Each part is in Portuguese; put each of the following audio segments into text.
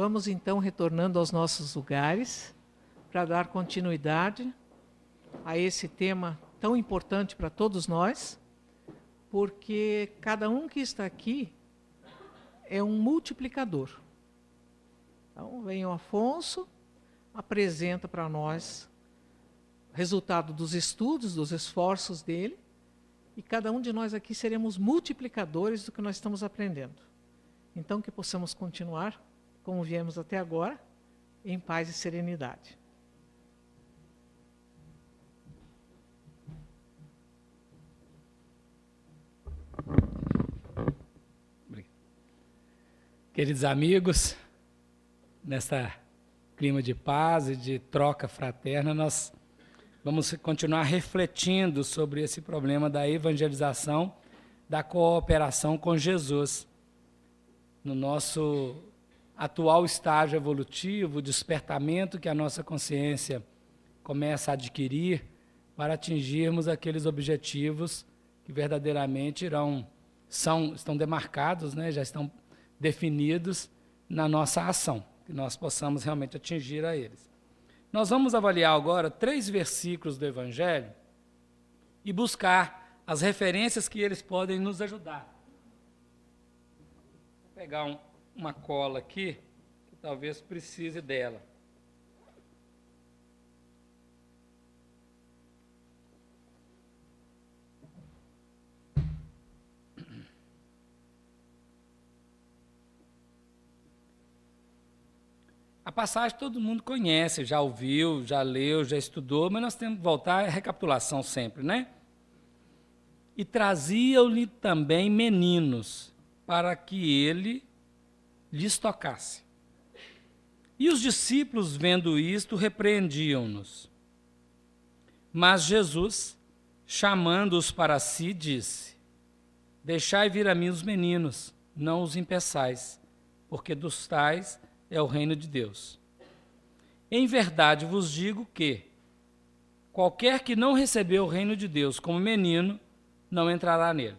Vamos então retornando aos nossos lugares para dar continuidade a esse tema tão importante para todos nós, porque cada um que está aqui é um multiplicador. Então, vem o Afonso, apresenta para nós o resultado dos estudos, dos esforços dele, e cada um de nós aqui seremos multiplicadores do que nós estamos aprendendo. Então, que possamos continuar, como viemos até agora, em paz e serenidade. Queridos amigos, nesta clima de paz e de troca fraterna, nós vamos continuar refletindo sobre esse problema da evangelização, da cooperação com Jesus. No nosso atual estágio evolutivo, o despertamento que a nossa consciência começa a adquirir para atingirmos aqueles objetivos que verdadeiramente estão demarcados, né, já estão definidos na nossa ação, que nós possamos realmente atingir a eles. Nós vamos avaliar agora 3 versículos do Evangelho e buscar as referências que eles podem nos ajudar. Vou pegar uma cola aqui, que talvez precise dela. A passagem todo mundo conhece, já ouviu, já leu, já estudou, mas nós temos que voltar à recapitulação sempre, né? E traziam-lhe também meninos, para que ele lhes tocasse. E os discípulos, vendo isto, repreendiam-nos. Mas Jesus, chamando-os para si, disse: Deixai vir a mim os meninos, não os impeçais, porque dos tais é o reino de Deus. Em verdade vos digo que qualquer que não receber o reino de Deus como menino, não entrará nele.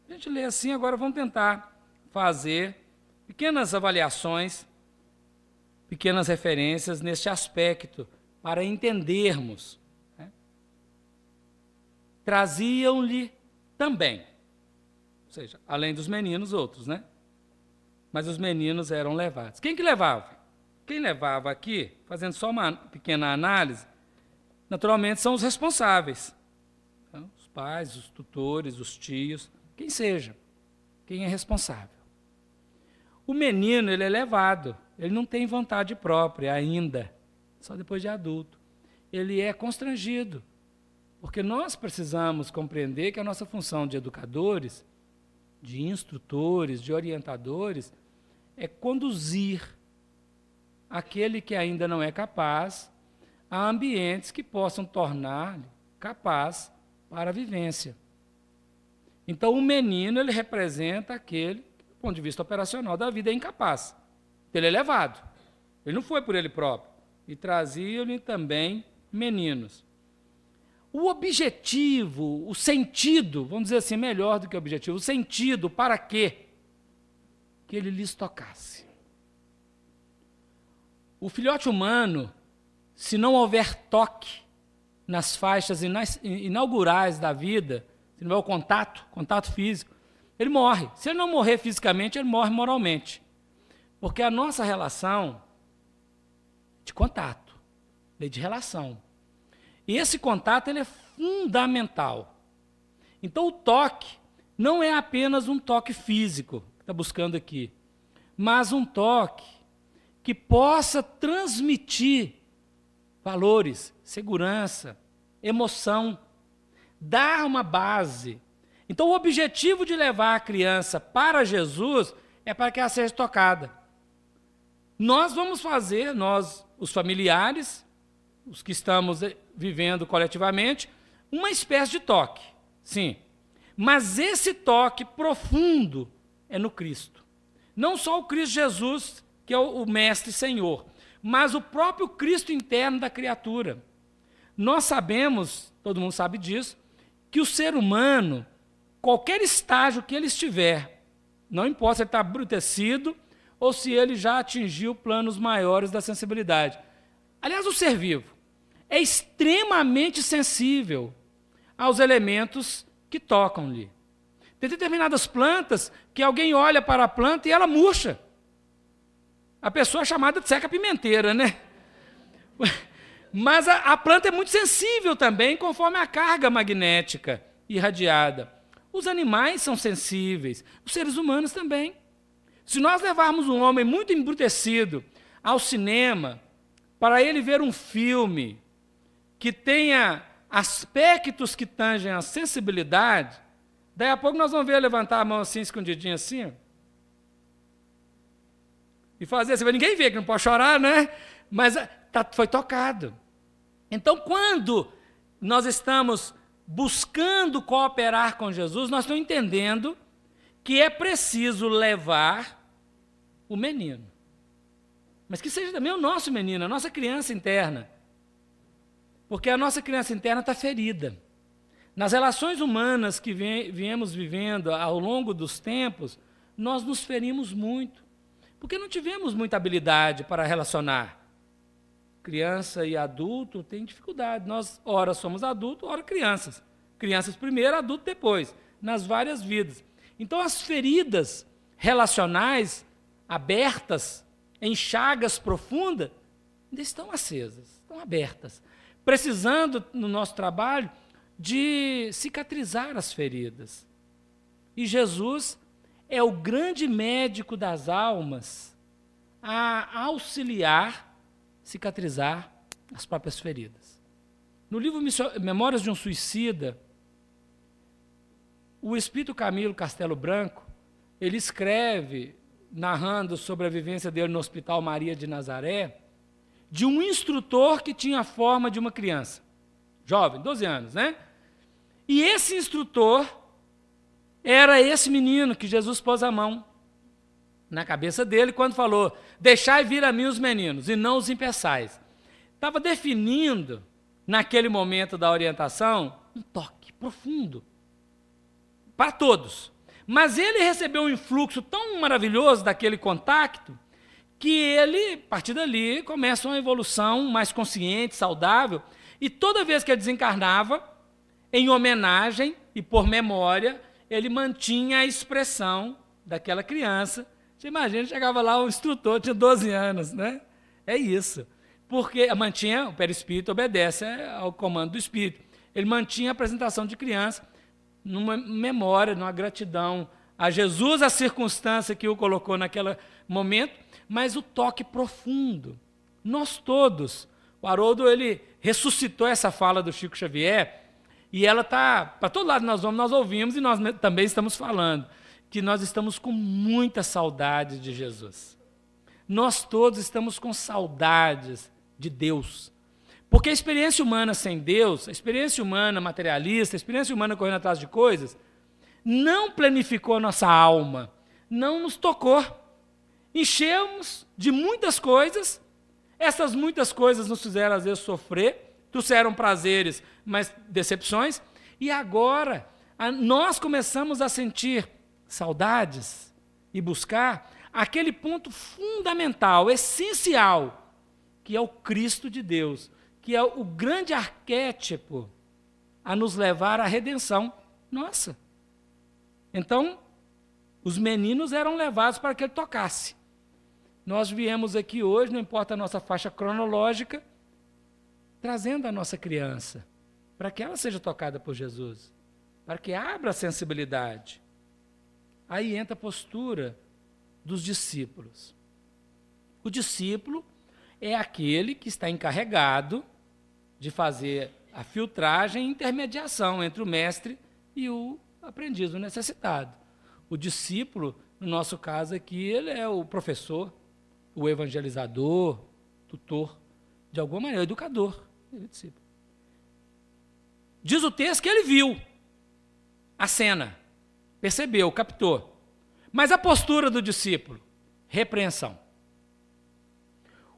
A gente lê assim, agora vamos tentar fazer pequenas avaliações, pequenas referências neste aspecto, para entendermos. Né? Traziam-lhe também, ou seja, além dos meninos, outros, né? Mas os meninos eram levados. Quem que levava? Quem levava aqui, fazendo só uma pequena análise, naturalmente são os responsáveis. Então, os pais, os tutores, os tios, quem seja, quem é responsável. O menino, ele é levado, ele não tem vontade própria ainda, só depois de adulto. Ele é constrangido, porque nós precisamos compreender que a nossa função de educadores, de instrutores, de orientadores, é conduzir aquele que ainda não é capaz a ambientes que possam tornar-lhe capaz para a vivência. Então, o menino, ele representa aquele que, do ponto de vista operacional da vida, é incapaz. Ele é levado. Ele não foi por ele próprio. E traziam-lhe também meninos. O objetivo, o sentido, vamos dizer assim, melhor do que o objetivo, o sentido, para quê? Que ele lhes tocasse. O filhote humano, se não houver toque nas faixas inaugurais da vida, se não houver o contato físico, ele morre. Se ele não morrer fisicamente, ele morre moralmente. Porque a nossa relação de contato, lei de relação. E esse contato ele é fundamental. Então, o toque não é apenas um toque físico, que está buscando aqui, mas um toque que possa transmitir valores, segurança, emoção, dar uma base. Então, o objetivo de levar a criança para Jesus é para que ela seja tocada. Nós vamos fazer, os familiares, os que estamos vivendo coletivamente, uma espécie de toque, sim. Mas esse toque profundo é no Cristo. Não só o Cristo Jesus, que é o Mestre Senhor, mas o próprio Cristo interno da criatura. Nós sabemos, todo mundo sabe disso, que o ser humano, qualquer estágio que ele estiver, não importa se ele está abrutecido ou se ele já atingiu planos maiores da sensibilidade. Aliás, o ser vivo é extremamente sensível aos elementos que tocam-lhe. Tem determinadas plantas que alguém olha para a planta e ela murcha. A pessoa é chamada de seca-pimenteira, né? Mas a planta é muito sensível também, conforme a carga magnética irradiada. Os animais são sensíveis, os seres humanos também. Se nós levarmos um homem muito embrutecido ao cinema, para ele ver um filme que tenha aspectos que tangem a sensibilidade, daí a pouco nós vamos ver ele levantar a mão assim, escondidinho assim, ó, e fazer assim, ninguém vê que não pode chorar, né? Mas foi tocado. Então, quando nós estamos buscando cooperar com Jesus, nós estamos entendendo que é preciso levar o menino. Mas que seja também o nosso menino, a nossa criança interna. Porque a nossa criança interna está ferida. Nas relações humanas que viemos vivendo ao longo dos tempos, nós nos ferimos muito. Porque não tivemos muita habilidade para relacionar. Criança e adulto têm dificuldade. Nós, ora, somos adultos, ora, crianças. Crianças primeiro, adulto depois, nas várias vidas. Então, as feridas relacionais, abertas, em chagas profundas, ainda estão acesas, estão abertas, precisando, no nosso trabalho, de cicatrizar as feridas. E Jesus é o grande médico das almas a auxiliar, cicatrizar as próprias feridas. No livro Memórias de um Suicida, o espírito Camilo Castelo Branco, ele escreve, narrando sobre a vivência dele no Hospital Maria de Nazaré, de um instrutor que tinha a forma de uma criança, jovem, 12 anos, né? E esse instrutor era esse menino que Jesus pôs a mão na cabeça dele quando falou: deixai vir a mim os meninos e não os impeçais. Estava definindo, naquele momento da orientação, um toque profundo para todos. Mas ele recebeu um influxo tão maravilhoso daquele contato que ele, a partir dali, começa uma evolução mais consciente, saudável, e toda vez que ele desencarnava, em homenagem e por memória, ele mantinha a expressão daquela criança. Você imagina, chegava lá, o instrutor tinha 12 anos, né? É isso. Porque mantinha, o perispírito obedece ao comando do espírito. Ele mantinha a apresentação de criança numa memória, numa gratidão a Jesus, a circunstância que o colocou naquele momento, mas o toque profundo. Nós todos, o Haroldo, ele ressuscitou essa fala do Chico Xavier, e ela está, para todo lado nós ouvimos, e nós também estamos falando, que nós estamos com muita saudade de Jesus. Nós todos estamos com saudades de Deus. Porque a experiência humana sem Deus, a experiência humana materialista, a experiência humana correndo atrás de coisas, não planificou a nossa alma, não nos tocou. Enchemos de muitas coisas, essas muitas coisas nos fizeram às vezes sofrer, trouxeram prazeres, mas decepções, e agora nós começamos a sentir saudades e buscar aquele ponto fundamental, essencial, que é o Cristo de Deus, que é o grande arquétipo a nos levar à redenção nossa. Então, os meninos eram levados para que ele tocasse. Nós viemos aqui hoje, não importa a nossa faixa cronológica, trazendo a nossa criança, para que ela seja tocada por Jesus, para que abra a sensibilidade. Aí entra a postura dos discípulos. O discípulo é aquele que está encarregado de fazer a filtragem e intermediação entre o mestre e o aprendiz, o necessitado. O discípulo, no nosso caso aqui, ele é o professor, o evangelizador, tutor, de alguma maneira, o educador. Ele é discípulo. Diz o texto que ele viu a cena, percebeu, captou. Mas a postura do discípulo, repreensão.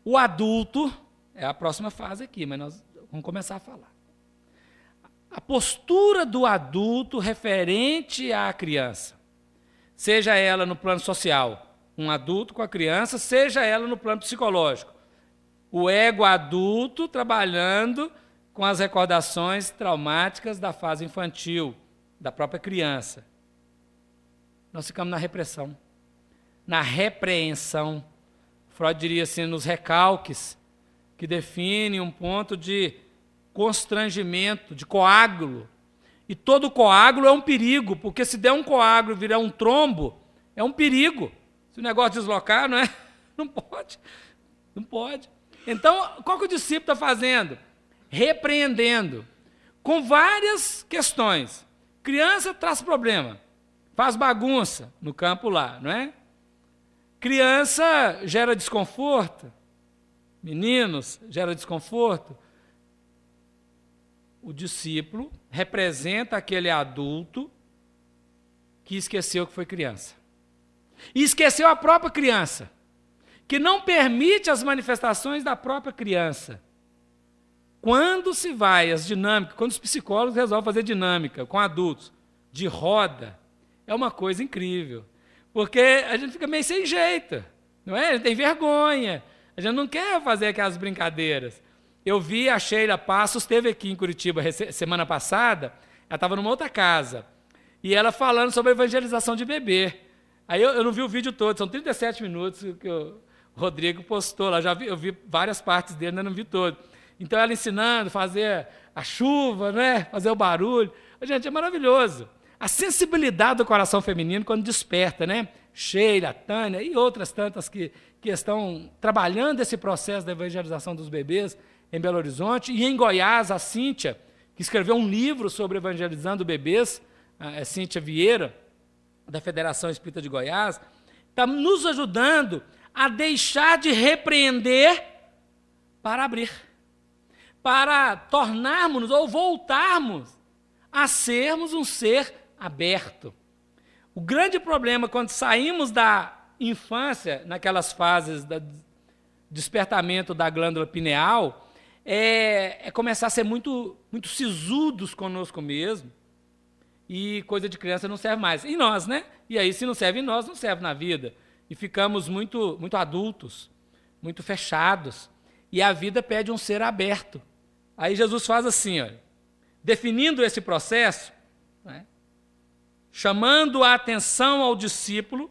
O adulto, é a próxima fase aqui, mas nós vamos começar a falar. A postura do adulto referente à criança, seja ela no plano social, um adulto com a criança, seja ela no plano psicológico. O ego adulto trabalhando com as recordações traumáticas da fase infantil, da própria criança. Nós ficamos na repressão, na repreensão. Freud diria assim, nos recalques, que define um ponto de constrangimento, de coágulo. E todo coágulo é um perigo, porque se der um coágulo e virar um trombo, é um perigo. Se o negócio deslocar, não é? Não pode. Não pode. Então, qual que o discípulo está fazendo? Repreendendo, com várias questões. Criança traz problema, faz bagunça no campo lá, não é? Criança gera desconforto, meninos gera desconforto. O discípulo representa aquele adulto que esqueceu que foi criança. E esqueceu a própria criança, que não permite as manifestações da própria criança. Quando se vai às dinâmicas, quando os psicólogos resolvem fazer dinâmica com adultos, de roda, é uma coisa incrível. Porque a gente fica meio sem jeito, não é? A gente tem vergonha, a gente não quer fazer aquelas brincadeiras. Eu vi a Sheila Passos, esteve aqui em Curitiba semana passada, ela estava numa outra casa, e ela falando sobre a evangelização de bebê. Aí eu não vi o vídeo todo, são 37 minutos que o Rodrigo postou lá, eu vi várias partes dele, ainda não vi todo. Então ela ensinando a fazer a chuva, né? Fazer o barulho. Gente, é maravilhoso. A sensibilidade do coração feminino quando desperta, né? Sheila, Tânia e outras tantas que estão trabalhando esse processo da evangelização dos bebês em Belo Horizonte. E em Goiás, a Cíntia, que escreveu um livro sobre evangelizando bebês, a Cíntia Vieira, da Federação Espírita de Goiás, está nos ajudando a deixar de repreender para abrir, para tornarmos ou voltarmos a sermos um ser aberto. O grande problema quando saímos da infância, naquelas fases do despertamento da glândula pineal, é começar a ser muito sisudos conosco mesmo, e coisa de criança não serve mais. E nós, né? E aí, se não serve em nós, não serve na vida. E ficamos muito adultos, muito fechados. E a vida pede um ser aberto. Aí Jesus faz assim, olha, definindo esse processo, né, chamando a atenção ao discípulo,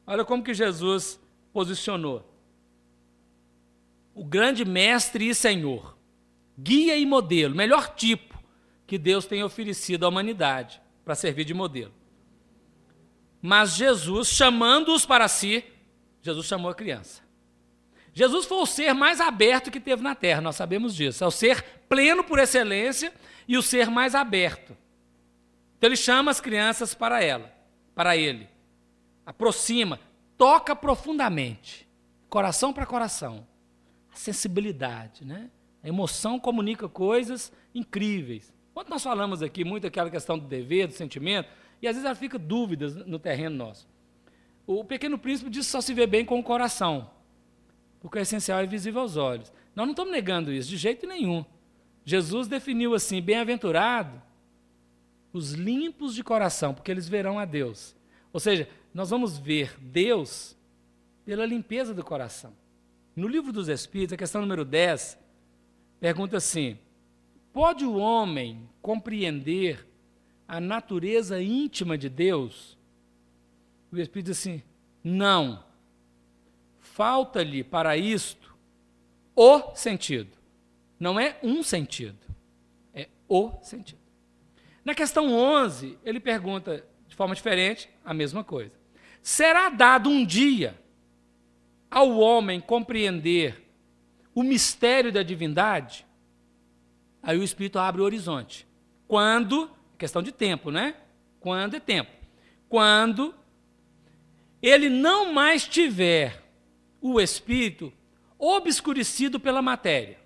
olha como que Jesus posicionou. O grande mestre e Senhor, guia e modelo, melhor tipo que Deus tem oferecido à humanidade para servir de modelo. Mas Jesus, chamando-os para si, Jesus chamou a criança. Jesus foi o ser mais aberto que teve na Terra, nós sabemos disso. É o ser pleno por excelência e o ser mais aberto. Então ele chama as crianças para ele. Aproxima, toca profundamente, coração para coração. A sensibilidade, né? A emoção comunica coisas incríveis. Quando nós falamos aqui muito aquela questão do dever, do sentimento, e às vezes ela fica dúvidas no terreno nosso. O Pequeno Príncipe diz que só se vê bem com o coração, porque o essencial é visível aos olhos. Nós não estamos negando isso, de jeito nenhum. Jesus definiu assim, bem-aventurado os limpos de coração, porque eles verão a Deus. Ou seja, nós vamos ver Deus pela limpeza do coração. No Livro dos Espíritos, a questão número 10, pergunta assim, pode o homem compreender a natureza íntima de Deus? O Espírito diz assim, não. Falta-lhe para isto o sentido. Não é um sentido, é o sentido. Na questão 11, ele pergunta de forma diferente a mesma coisa. Será dado um dia ao homem compreender o mistério da divindade? Aí o Espírito abre o horizonte. Quando, questão de tempo, né? Quando é tempo. Quando ele não mais tiver o Espírito obscurecido pela matéria.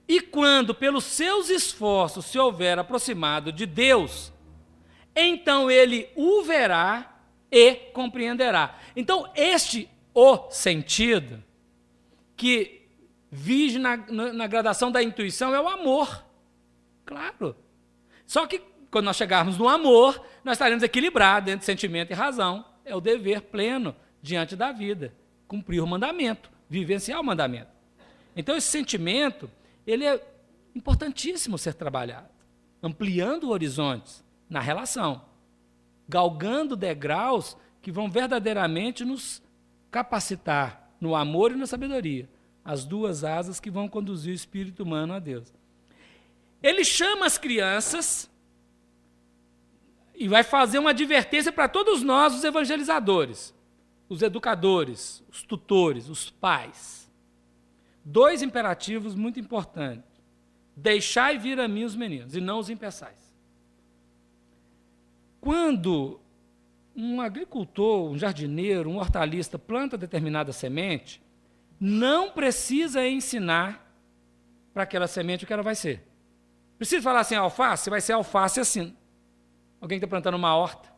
E quando, pelos seus esforços, se houver aproximado de Deus, então ele o verá e compreenderá. Então, o sentido que vige na gradação da intuição é o amor. Claro. Só que, quando nós chegarmos no amor, nós estaremos equilibrados entre sentimento e razão. é o dever pleno diante da vida, cumprir o mandamento, vivenciar o mandamento. Então, esse sentimento, ele é importantíssimo ser trabalhado, ampliando horizontes na relação, galgando degraus que vão verdadeiramente nos capacitar no amor e na sabedoria, as duas asas que vão conduzir o espírito humano a Deus. Ele chama as crianças e vai fazer uma advertência para todos nós, os evangelizadores, os educadores, os tutores, os pais. 2 imperativos muito importantes. Deixai vir a mim os meninos, e não os impeçais. Quando um agricultor, um jardineiro, um hortalista planta determinada semente, não precisa ensinar para aquela semente o que ela vai ser. Precisa falar assim, alface? Vai ser alface assim. Alguém que está plantando uma horta?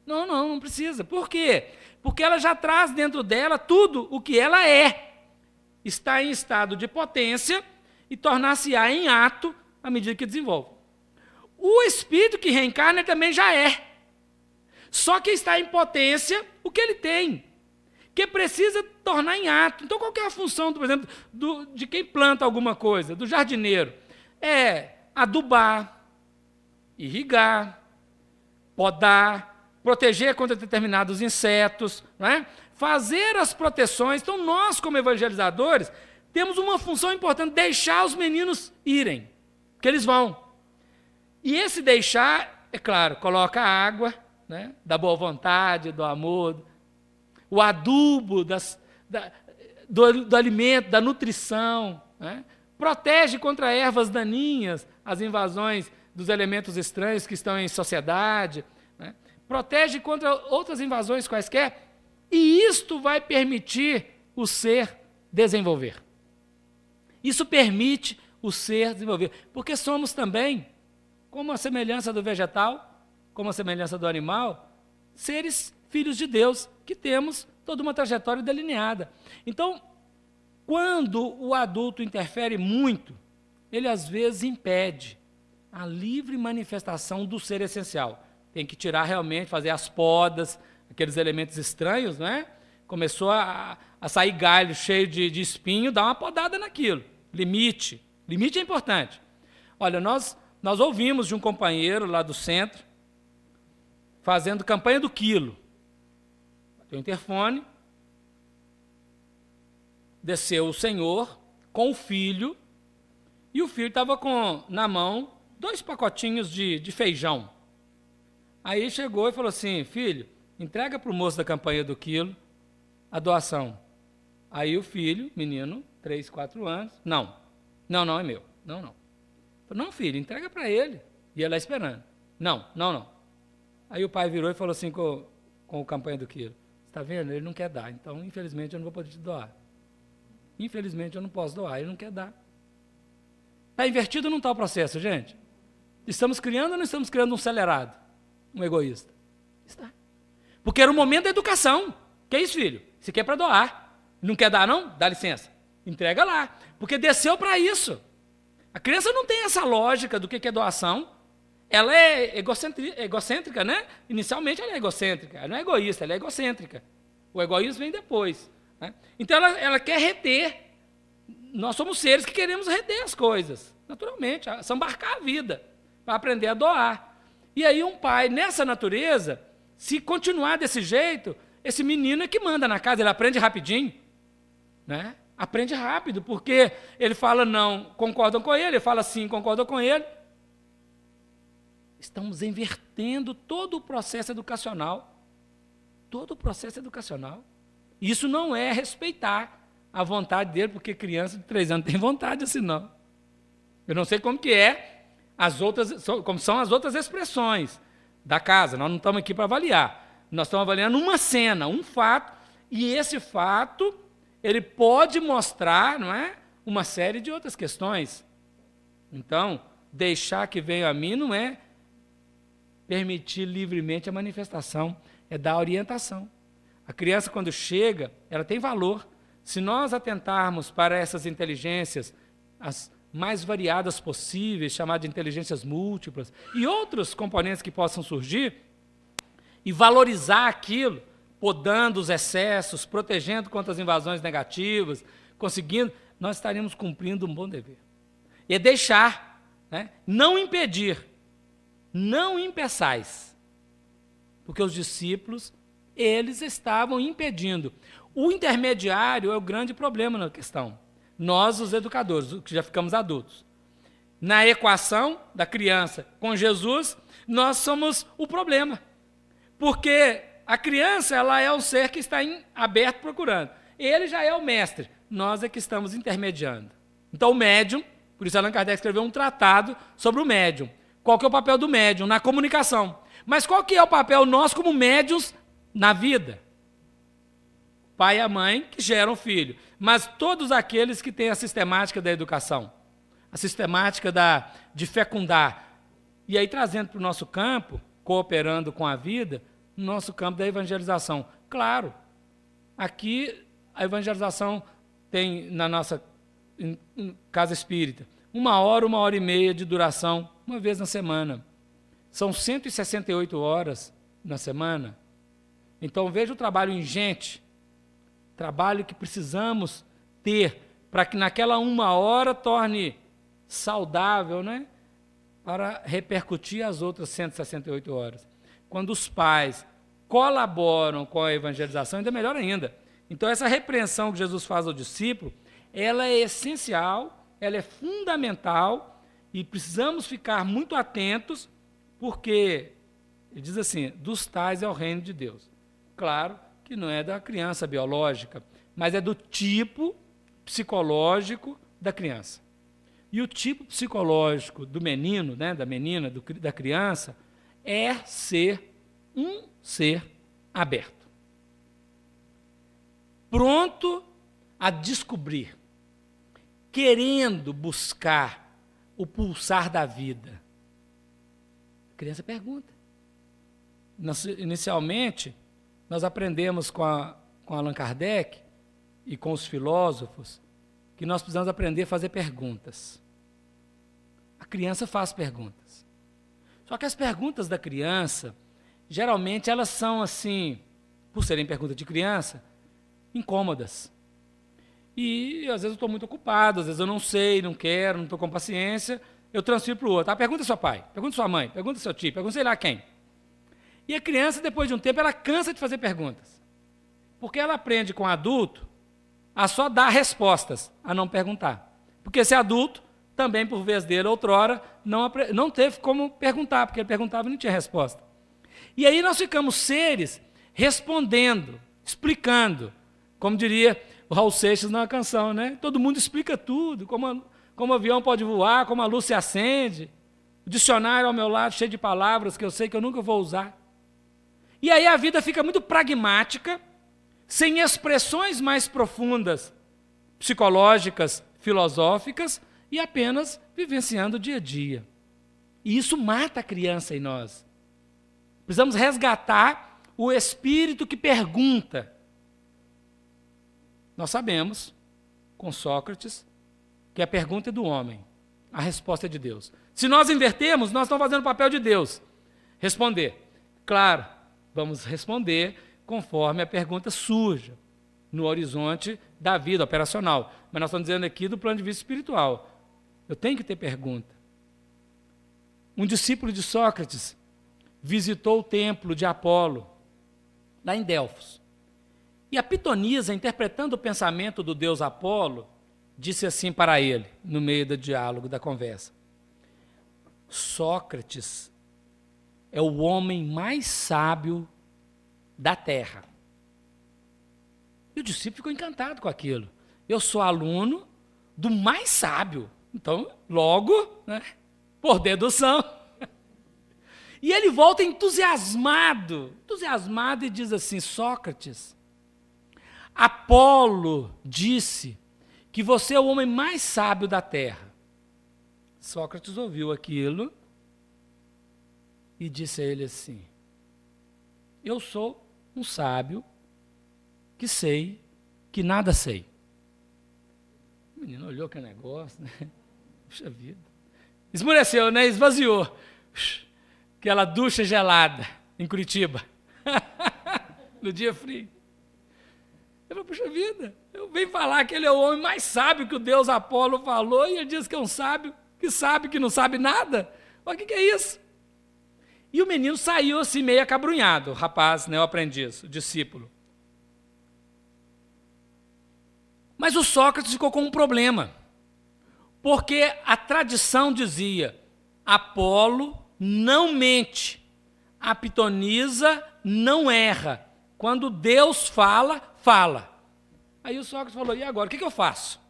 Não precisa. Por quê? Porque ela já traz dentro dela tudo o que ela é. Está em estado de potência e tornar-se-á em ato à medida que desenvolve. O espírito que reencarna também já é. Só que está em potência o que ele tem, que precisa tornar em ato. Então, qual que é a função, por exemplo, de quem planta alguma coisa, do jardineiro? É adubar, irrigar, podar, proteger contra determinados insetos, não é? Fazer as proteções. Então, nós, como evangelizadores, temos uma função importante, deixar os meninos irem, que eles vão. E esse deixar, é claro, coloca a água, né, da boa vontade, do amor, o adubo do alimento, da nutrição, né? Protege contra ervas daninhas, as invasões dos elementos estranhos que estão em sociedade, né? Protege contra outras invasões quaisquer, e isto vai permitir o ser desenvolver. Isso permite o ser desenvolver, porque somos também, como a semelhança do vegetal, como a semelhança do animal, seres filhos de Deus, que temos toda uma trajetória delineada. Então, quando o adulto interfere muito, ele às vezes impede a livre manifestação do ser essencial. Tem que tirar realmente, fazer as podas, aqueles elementos estranhos, não é? Começou a sair galho cheio de espinho, dá uma podada naquilo. Limite. Limite é importante. Olha, nós ouvimos de um companheiro lá do centro, fazendo campanha do quilo. Tem o interfone, desceu o senhor com o filho, e o filho estava na mão 2 pacotinhos de feijão. Aí chegou e falou assim, filho, entrega para o moço da campanha do quilo a doação. Aí o filho, menino, 3, 4 anos, não, é meu, não. Falei, não, filho, entrega para ele. E ele lá esperando. Não. Aí o pai virou e falou assim com o campanha do quilo, está vendo? Ele não quer dar, então infelizmente eu não vou poder te doar. Infelizmente eu não posso doar, ele não quer dar. Está invertido ou não está o processo, gente? Estamos criando ou não estamos criando um acelerado? Um egoísta? Está. Porque era o momento da educação. Que é isso, filho? Você quer para doar. Não quer dar, não? Dá licença. Entrega lá. Porque desceu para isso. A criança não tem essa lógica do que é doação. Ela é egocêntrica, né? Inicialmente ela é egocêntrica. Ela não é egoísta, ela é egocêntrica. O egoísmo vem depois, né? Então ela quer reter. Nós somos seres que queremos reter as coisas, naturalmente, sambarcar a vida, para aprender a doar. E aí um pai, nessa natureza, se continuar desse jeito, esse menino é que manda na casa, ele aprende rapidinho, né? Aprende rápido, porque ele fala não, concordam com ele fala sim, concordam com ele. Estamos invertendo todo o processo educacional. Todo o processo educacional. Isso não é respeitar a vontade dele, porque criança de 3 anos tem vontade assim, não. Eu não sei como que é como são as outras expressões da casa. Nós não estamos aqui para avaliar. Nós estamos avaliando uma cena, um fato, e esse fato ele pode mostrar, não é, uma série de outras questões. Então, deixar que venha a mim não é permitir livremente a manifestação, é dar orientação. A criança, quando chega, ela tem valor. Se nós atentarmos para essas inteligências, as mais variadas possíveis, chamadas de inteligências múltiplas, e outros componentes que possam surgir, e valorizar aquilo, podando os excessos, protegendo contra as invasões negativas, conseguindo, nós estaríamos cumprindo um bom dever. E é deixar, né? Não impedir, não impeçais, porque os discípulos, eles estavam impedindo. O intermediário é o grande problema na questão. Nós, os educadores, que já ficamos adultos. Na equação da criança com Jesus, nós somos o problema. Porque a criança, ela é o ser que está aberto procurando. Ele já é o mestre. Nós é que estamos intermediando. Então, o médium, por isso Allan Kardec escreveu um tratado sobre o médium. Qual que é o papel do médium? Na comunicação. Mas qual que é o papel nosso como médiums na vida? Pai e a mãe que geram o filho. Mas todos aqueles que têm a sistemática da educação, a sistemática de fecundar. E aí, trazendo para o nosso campo, cooperando com a vida, no nosso campo da evangelização. Claro, aqui a evangelização tem, na nossa casa espírita, 1 hora e meia de duração, uma vez na semana. São 168 horas na semana. Então, veja o trabalho ingente, trabalho que precisamos ter para que naquela 1 hora torne saudável, né? Para repercutir as outras 168 horas. Quando os pais colaboram com a evangelização, ainda melhor ainda. Então, essa repreensão que Jesus faz ao discípulo, ela é essencial, ela é fundamental, e precisamos ficar muito atentos, porque, ele diz assim, dos tais é o reino de Deus. Claro que não é da criança biológica, mas é do tipo psicológico da criança. E o tipo psicológico do menino, né, da menina, da criança, é ser um ser aberto. Pronto a descobrir, querendo buscar o pulsar da vida. A criança pergunta. Inicialmente, nós aprendemos com Allan Kardec e com os filósofos que nós precisamos aprender a fazer perguntas. A criança faz perguntas. Só que as perguntas da criança, geralmente elas são assim, por serem perguntas de criança, incômodas. E às vezes eu estou muito ocupado, às vezes eu não sei, não quero, não estou com paciência, eu transfiro para o outro. Pergunta seu pai, pergunta sua mãe, pergunta seu tio, pergunta sei lá quem. E a criança, depois de um tempo, ela cansa de fazer perguntas. Porque ela aprende com o adulto a só dar respostas, a não perguntar. Porque esse adulto, também por vez dele, outrora, não teve como perguntar, porque ele perguntava e não tinha resposta. E aí nós ficamos seres respondendo, explicando, como diria o Raul Seixas numa canção, né? Todo mundo explica tudo, como o avião pode voar, como a luz se acende, o dicionário ao meu lado cheio de palavras que eu sei que eu nunca vou usar. E aí a vida fica muito pragmática, sem expressões mais profundas, psicológicas, filosóficas, e apenas vivenciando o dia a dia. E isso mata a criança em nós. Precisamos resgatar o espírito que pergunta. Nós sabemos, com Sócrates, que a pergunta é do homem, a resposta é de Deus. Se nós invertermos, nós estamos fazendo o papel de Deus. Responder. Claro, vamos responder conforme a pergunta surja no horizonte da vida operacional. Mas nós estamos dizendo aqui do plano de vista espiritual. Eu tenho que ter pergunta. Um discípulo de Sócrates visitou o templo de Apolo, lá em Delfos. E a pitonisa, interpretando o pensamento do deus Apolo, disse assim para ele, no meio do diálogo, da conversa: Sócrates é o homem mais sábio da terra. E o discípulo ficou encantado com aquilo. Eu sou aluno do mais sábio. Então, logo, né, por dedução. E ele volta entusiasmado e diz assim: Sócrates, Apolo disse que você é o homem mais sábio da terra. Sócrates ouviu aquilo e disse a ele assim: eu sou um sábio que sei que nada sei. O menino olhou aquele negócio, né? Puxa vida. Esmureceu, né? Esvaziou. Aquela ducha gelada em Curitiba. no dia frio. Eu falei, puxa vida, eu venho falar que ele é o homem mais sábio que o deus Apolo falou, e ele diz que é um sábio que não sabe nada. Mas o que é isso? E o menino saiu assim meio acabrunhado, o rapaz, né, o aprendiz, o discípulo. Mas o Sócrates ficou com um problema, porque a tradição dizia, Apolo não mente, a pitonisa não erra, quando Deus fala, fala. Aí o Sócrates falou, e agora, o que eu faço?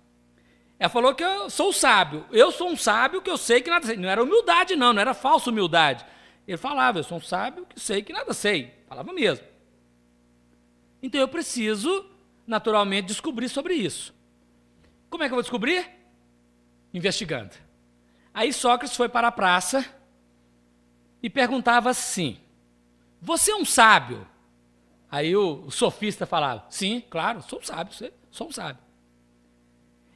Ela falou que eu sou sábio, eu sou um sábio que eu sei que nada sei. Não era humildade não era falsa humildade. Ele falava, eu sou um sábio que sei que nada sei, falava mesmo. Então eu preciso, naturalmente, descobrir sobre isso. Como é que eu vou descobrir? Investigando. Aí Sócrates foi para a praça e perguntava assim, você é um sábio? Aí o sofista falava, sim, claro, sou um sábio.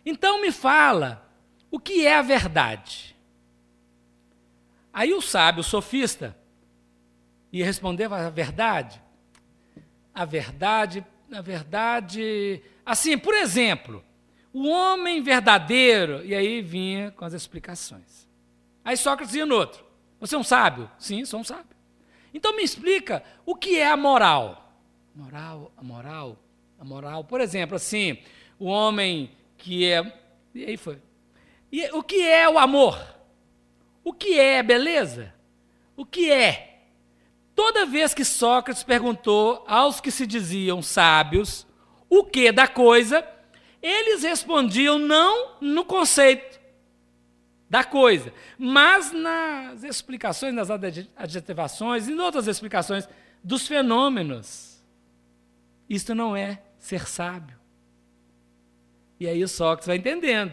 Então me fala, o que é a verdade? Aí o sábio, o sofista, ia responder a verdade, assim, por exemplo, o homem verdadeiro, e aí vinha com as explicações. Aí Sócrates ia no outro, você é um sábio? Sim, sou um sábio. Então me explica o que é a moral. A moral, por exemplo, assim, o homem que é... E aí foi. E o que é o amor? O que é beleza? O que é? Toda vez que Sócrates perguntou aos que se diziam sábios o que da coisa, eles respondiam não no conceito da coisa, mas nas explicações, nas adjetivações e em outras explicações dos fenômenos. Isto não é ser sábio. E aí o Sócrates vai entendendo.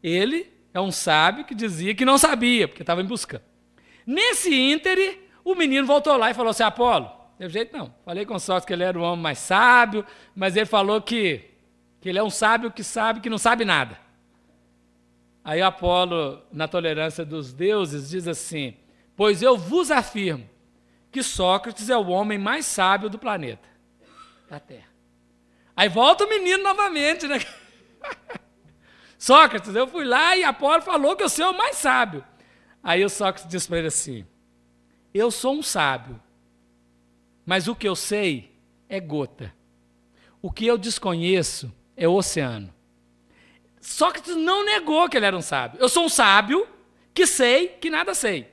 Ele é um sábio que dizia que não sabia, porque estava em busca. Nesse íntere, o menino voltou lá e falou assim, Apolo, teve jeito não. Falei com o Sócrates que ele era o homem mais sábio, mas ele falou que ele é um sábio que não sabe nada. Aí Apolo, na tolerância dos deuses, diz assim, pois eu vos afirmo que Sócrates é o homem mais sábio do planeta, da Terra. Aí volta o menino novamente, né? Sócrates, eu fui lá e Apolo falou que eu sou o mais sábio. Aí o Sócrates diz para ele assim, eu sou um sábio, mas o que eu sei é gota. O que eu desconheço é o oceano. Sócrates não negou que ele era um sábio. Eu sou um sábio que sei que nada sei.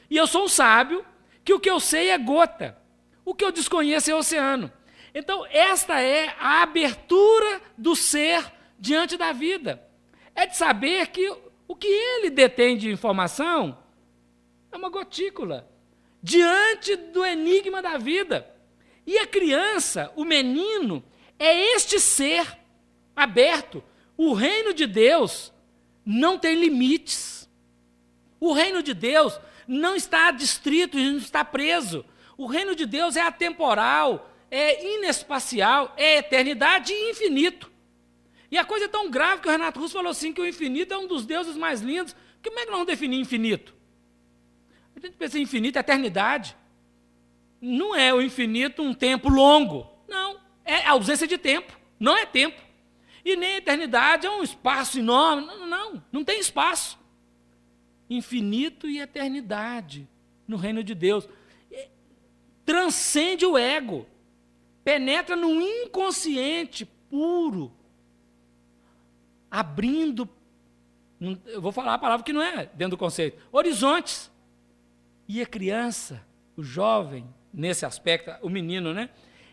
E eu sou um sábio que o que eu sei é gota. O que eu desconheço é o oceano. Então, esta é a abertura do ser diante da vida. É de saber que o que ele detém de informação é uma gotícula diante do enigma da vida. E a criança, o menino, é este ser aberto. O reino de Deus não tem limites. O reino de Deus não está adstrito, não está preso. O reino de Deus é atemporal, é inespacial, é eternidade e infinito. E a coisa é tão grave que o Renato Russo falou assim, que o infinito é um dos deuses mais lindos. Como é que nós vamos definir infinito? A gente pensa em infinito, eternidade. Não é o infinito um tempo longo. Não, é ausência de tempo, não é tempo. E nem a eternidade é um espaço enorme. Não tem espaço. Infinito e eternidade no reino de Deus. Transcende o ego. Penetra no inconsciente puro. Abrindo, eu vou falar a palavra que não é dentro do conceito, horizontes. E a criança, o jovem, nesse aspecto, o menino, né?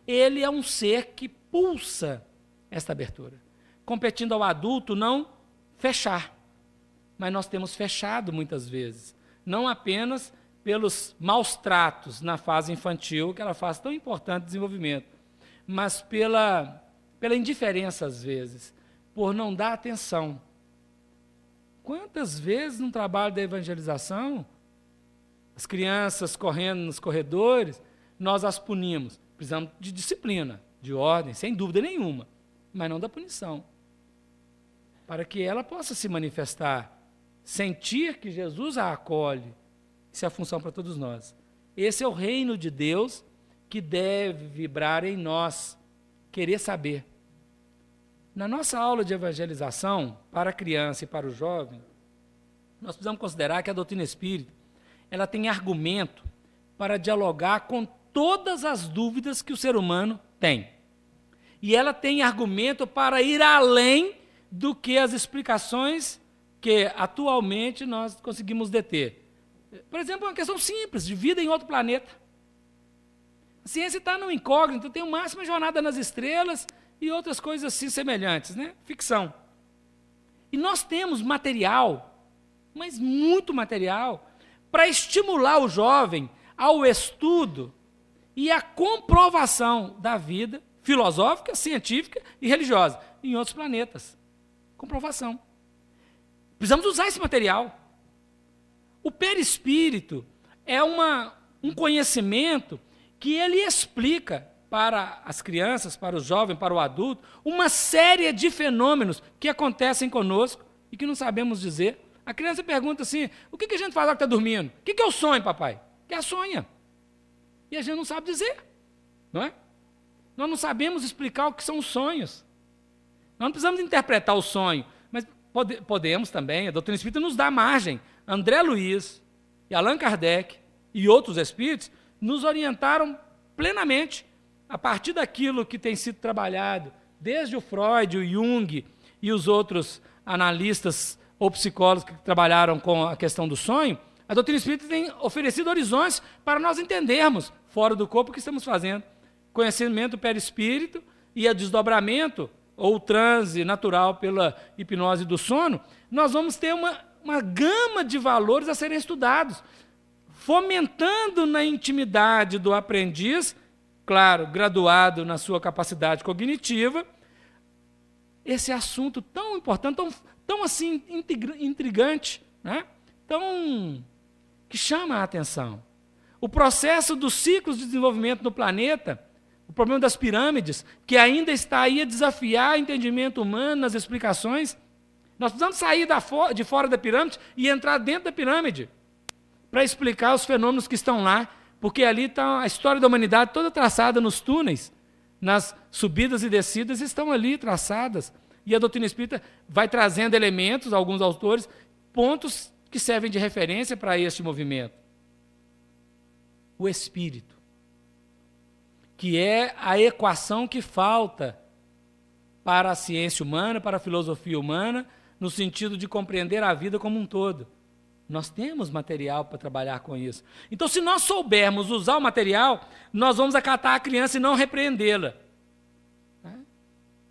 Ele é um ser que pulsa esta abertura. Competindo ao adulto, não fechar. Mas nós temos fechado muitas vezes. Não apenas pelos maus tratos na fase infantil, que ela faz tão importante desenvolvimento, mas pela indiferença às vezes, por não dar atenção. Quantas vezes no trabalho da evangelização, as crianças correndo nos corredores, nós as punimos. Precisamos de disciplina, de ordem, sem dúvida nenhuma, mas não da punição. Para que ela possa se manifestar, sentir que Jesus a acolhe. Isso é a função para todos nós. Esse é o reino de Deus que deve vibrar em nós, querer saber. Na nossa aula de evangelização, para a criança e para o jovem, nós precisamos considerar que a doutrina espírita, ela tem argumento para dialogar com todas as dúvidas que o ser humano tem. E ela tem argumento para ir além do que as explicações que atualmente nós conseguimos deter. Por exemplo, uma questão simples, de vida em outro planeta. A ciência está no incógnito, tem o máximo jornada nas estrelas e outras coisas assim semelhantes, né? Ficção. E nós temos material, mas muito material, para estimular o jovem ao estudo e à comprovação da vida filosófica, científica e religiosa em outros planetas. Comprovação. Precisamos usar esse material. O perispírito é um conhecimento que ele explica para as crianças, para o jovem, para o adulto, uma série de fenômenos que acontecem conosco e que não sabemos dizer. A criança pergunta assim, o que a gente faz lá que está dormindo? O que é o sonho, papai? Que é a sonha. E a gente não sabe dizer, não é? Nós não sabemos explicar o que são os sonhos. Nós não precisamos interpretar o sonho, mas podemos também, a doutrina espírita nos dá margem. André Luiz e Allan Kardec e outros espíritos nos orientaram plenamente a partir daquilo que tem sido trabalhado desde o Freud, o Jung e os outros analistas ou psicólogos que trabalharam com a questão do sonho. A doutrina espírita tem oferecido horizontes para nós entendermos, fora do corpo, o que estamos fazendo. Conhecimento do perispírito e o desdobramento ou o transe natural pela hipnose do sono, nós vamos ter uma gama de valores a serem estudados, fomentando na intimidade do aprendiz, claro, graduado na sua capacidade cognitiva, esse assunto tão importante, tão assim intrigante, né? Que chama a atenção. O processo dos ciclos de desenvolvimento no planeta, o problema das pirâmides, que ainda está aí a desafiar o entendimento humano nas explicações. Nós precisamos sair de fora da pirâmide e entrar dentro da pirâmide para explicar os fenômenos que estão lá, porque ali está a história da humanidade toda traçada nos túneis, nas subidas e descidas estão ali traçadas. E a doutrina espírita vai trazendo elementos, alguns autores, pontos que servem de referência para este movimento. O espírito, que é a equação que falta para a ciência humana, para a filosofia humana, no sentido de compreender a vida como um todo. Nós temos material para trabalhar com isso. Então, se nós soubermos usar o material, nós vamos acatar a criança e não repreendê-la.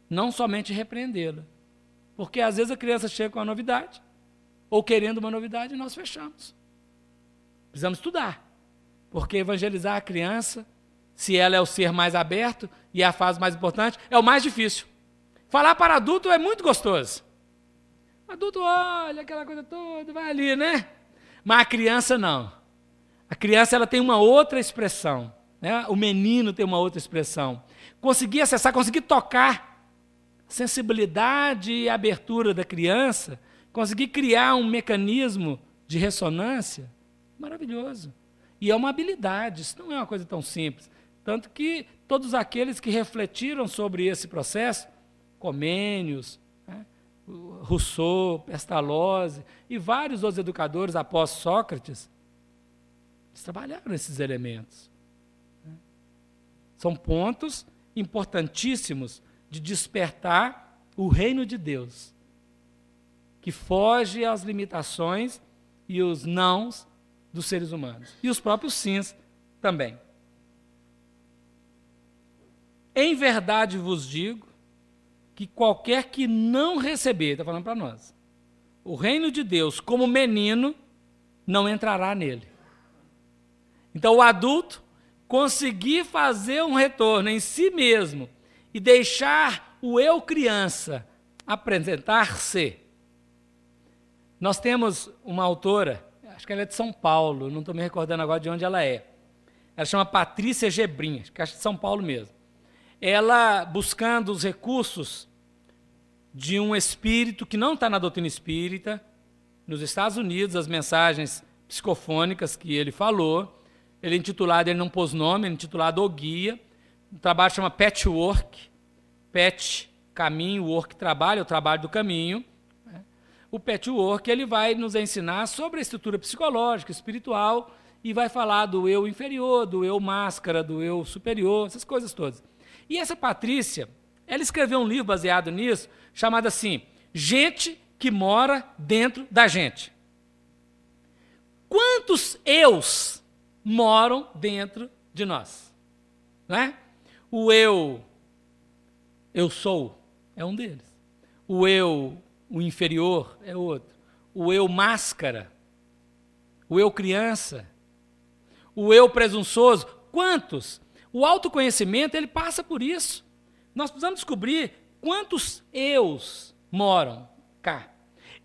Não somente repreendê-la. Porque, às vezes, a criança chega com uma novidade, ou querendo uma novidade, e nós fechamos. Precisamos estudar. Porque evangelizar a criança, se ela é o ser mais aberto e é a fase mais importante, é o mais difícil. Falar para adulto é muito gostoso. Adulto olha aquela coisa toda, vai ali, né? Mas a criança não. A criança ela tem uma outra expressão, né? O menino tem uma outra expressão. Conseguir acessar, conseguir tocar a sensibilidade e a abertura da criança, conseguir criar um mecanismo de ressonância, maravilhoso. E é uma habilidade, isso não é uma coisa tão simples. Tanto que todos aqueles que refletiram sobre esse processo, Comênios, né, Rousseau, Pestalozzi e vários outros educadores após Sócrates, eles trabalharam esses elementos. São pontos importantíssimos de despertar o reino de Deus, que foge às limitações e os nãos dos seres humanos. E os próprios sims também. Em verdade vos digo que qualquer que não receber, está falando para nós, o reino de Deus como menino, não entrará nele. Então o adulto conseguir fazer um retorno em si mesmo e deixar o eu criança apresentar-se. Nós temos uma autora, acho que ela é de São Paulo, não estou me recordando agora de onde ela é. Ela chama Patrícia Gebrim, acho que é de São Paulo mesmo. Ela, buscando os recursos de um espírito que não está na doutrina espírita, nos Estados Unidos, as mensagens psicofônicas que ele falou, ele é intitulado, ele não pôs nome, ele é intitulado O Guia. O trabalho chama Patchwork. Patch, caminho, work, trabalho, é o trabalho do caminho. O Patchwork, ele vai nos ensinar sobre a estrutura psicológica, espiritual, e vai falar do eu inferior, do eu máscara, do eu superior, essas coisas todas. E essa Patrícia, ela escreveu um livro baseado nisso, chamado assim, Gente que Mora Dentro da Gente. Quantos eus moram dentro de nós? Não é? O eu sou, é um deles. O inferior é outro. O eu máscara, o eu criança, o eu presunçoso. Quantos? O autoconhecimento, ele passa por isso. Nós precisamos descobrir quantos eus moram cá.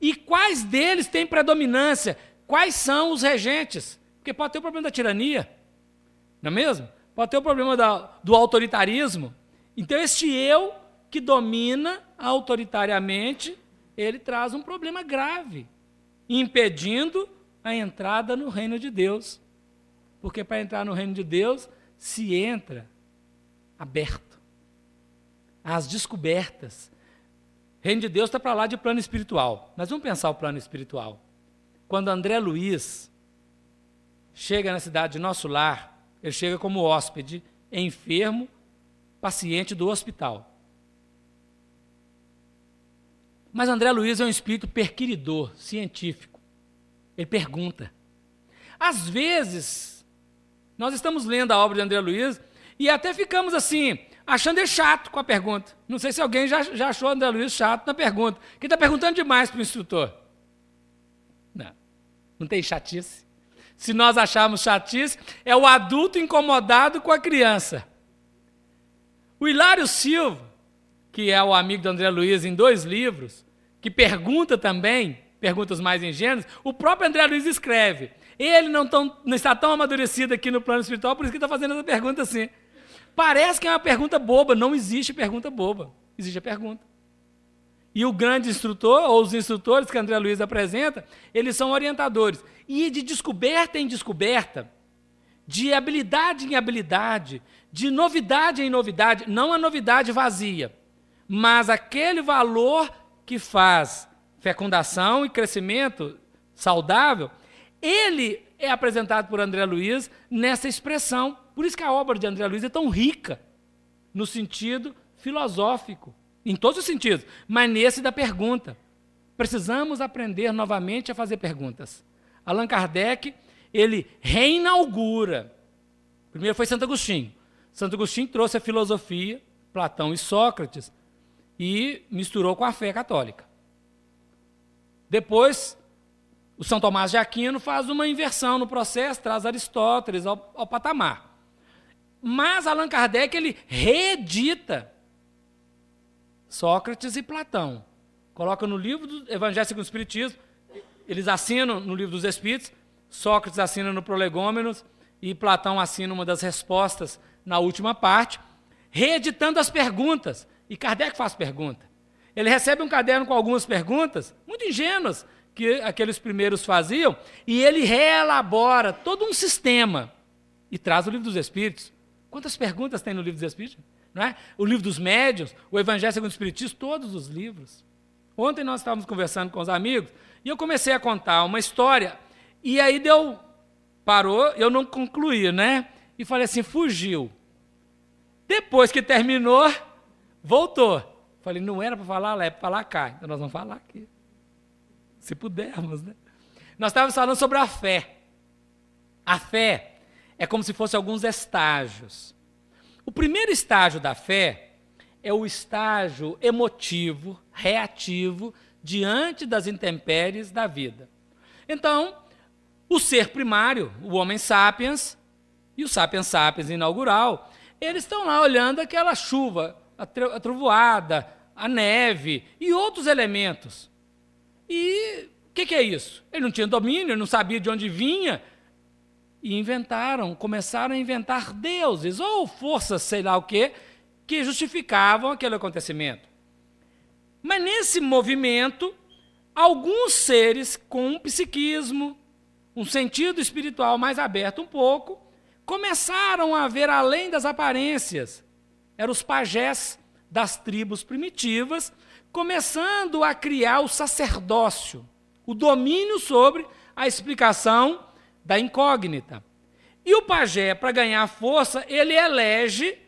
E quais deles têm predominância? Quais são os regentes? Porque pode ter o problema da tirania, não é mesmo? Pode ter o problema do autoritarismo. Então, este eu que domina autoritariamente, ele traz um problema grave, impedindo a entrada no reino de Deus. Porque para entrar no reino de Deus, se entra aberto às descobertas. O reino de Deus está para lá de plano espiritual. Mas vamos pensar o plano espiritual. Quando André Luiz chega na cidade de Nosso Lar, ele chega como hóspede, enfermo, paciente do hospital. Mas André Luiz é um espírito perquiridor, científico. Ele pergunta. Às vezes, nós estamos lendo a obra de André Luiz e até ficamos assim, achando ele chato com a pergunta. Não sei se alguém já achou André Luiz chato na pergunta, que está perguntando demais para o instrutor. Não tem chatice. Se nós acharmos chatice, é o adulto incomodado com a criança. O Hilário Silva, que é o amigo do André Luiz em 2 livros, que pergunta também, perguntas mais ingênuas, o próprio André Luiz escreve. Ele não está tão amadurecido aqui no plano espiritual, por isso que está fazendo essa pergunta assim. Parece que é uma pergunta boba, não existe pergunta boba, existe a pergunta. E o grande instrutor, ou os instrutores que André Luiz apresenta, eles são orientadores. E de descoberta em descoberta, de habilidade em habilidade, de novidade em novidade, não a novidade vazia, mas aquele valor que faz fecundação e crescimento saudável, ele é apresentado por André Luiz nessa expressão. Por isso que a obra de André Luiz é tão rica, no sentido filosófico, em todos os sentidos, mas nesse da pergunta. Precisamos aprender novamente a fazer perguntas. Allan Kardec, ele reinaugura. Primeiro foi Santo Agostinho. Santo Agostinho trouxe a filosofia, Platão e Sócrates, e misturou com a fé católica. Depois, o São Tomás de Aquino faz uma inversão no processo, traz Aristóteles ao patamar. Mas Allan Kardec, ele reedita Sócrates e Platão. Coloca no livro do Evangelho segundo o Espiritismo, eles assinam no livro dos Espíritos, Sócrates assina no Prolegômenos e Platão assina uma das respostas na última parte, reeditando as perguntas. E Kardec faz pergunta. Ele recebe um caderno com algumas perguntas, muito ingênuas, que aqueles primeiros faziam, e ele reelabora todo um sistema e traz o livro dos Espíritos. Quantas perguntas tem no livro dos Espíritos? Não é? O livro dos Médiuns, o Evangelho segundo o Espiritismo, todos os livros. Ontem nós estávamos conversando com os amigos e eu comecei a contar uma história e aí parou, eu não concluí, né? E falei assim, fugiu. Depois que terminou, voltou. Falei, não era para falar lá, é para falar cá. Então nós vamos falar aqui. Se pudermos, né? Nós estávamos falando sobre a fé. A fé é como se fosse alguns estágios. O primeiro estágio da fé é o estágio emotivo, reativo, diante das intempéries da vida. Então, o ser primário, o Homo sapiens, e o Sapiens Sapiens inaugural, eles estão lá olhando aquela chuva, a trovoada, a neve e outros elementos. E o que é isso? Ele não tinha domínio, ele não sabia de onde vinha, e começaram a inventar deuses, ou forças, sei lá o quê, que justificavam aquele acontecimento. Mas nesse movimento, alguns seres com um psiquismo, um sentido espiritual mais aberto um pouco, começaram a ver além das aparências. Eram os pajés das tribos primitivas, começando a criar o sacerdócio, o domínio sobre a explicação da incógnita. E o pajé, para ganhar força, ele elege,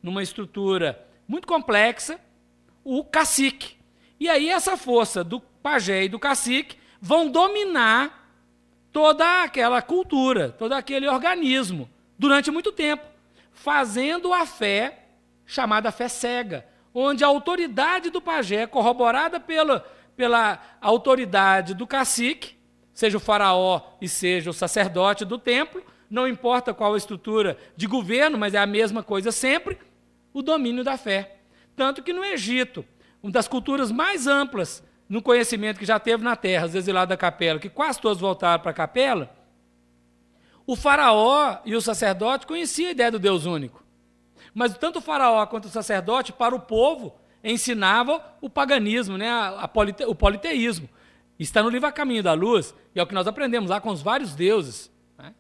numa estrutura muito complexa, o cacique. E aí essa força do pajé e do cacique vão dominar toda aquela cultura, todo aquele organismo, durante muito tempo, fazendo a fé, chamada fé cega, onde a autoridade do pajé, corroborada pela autoridade do cacique, seja o faraó e seja o sacerdote do templo, não importa qual a estrutura de governo, mas é a mesma coisa sempre, o domínio da fé. Tanto que no Egito, uma das culturas mais amplas no conhecimento que já teve na terra, os exilados da capela, que quase todos voltaram para a capela, o faraó e o sacerdote conheciam a ideia do Deus único. Mas tanto o faraó quanto o sacerdote, para o povo, ensinavam o paganismo, né, o politeísmo. Está no livro A Caminho da Luz, e é o que nós aprendemos lá com os vários deuses. Né?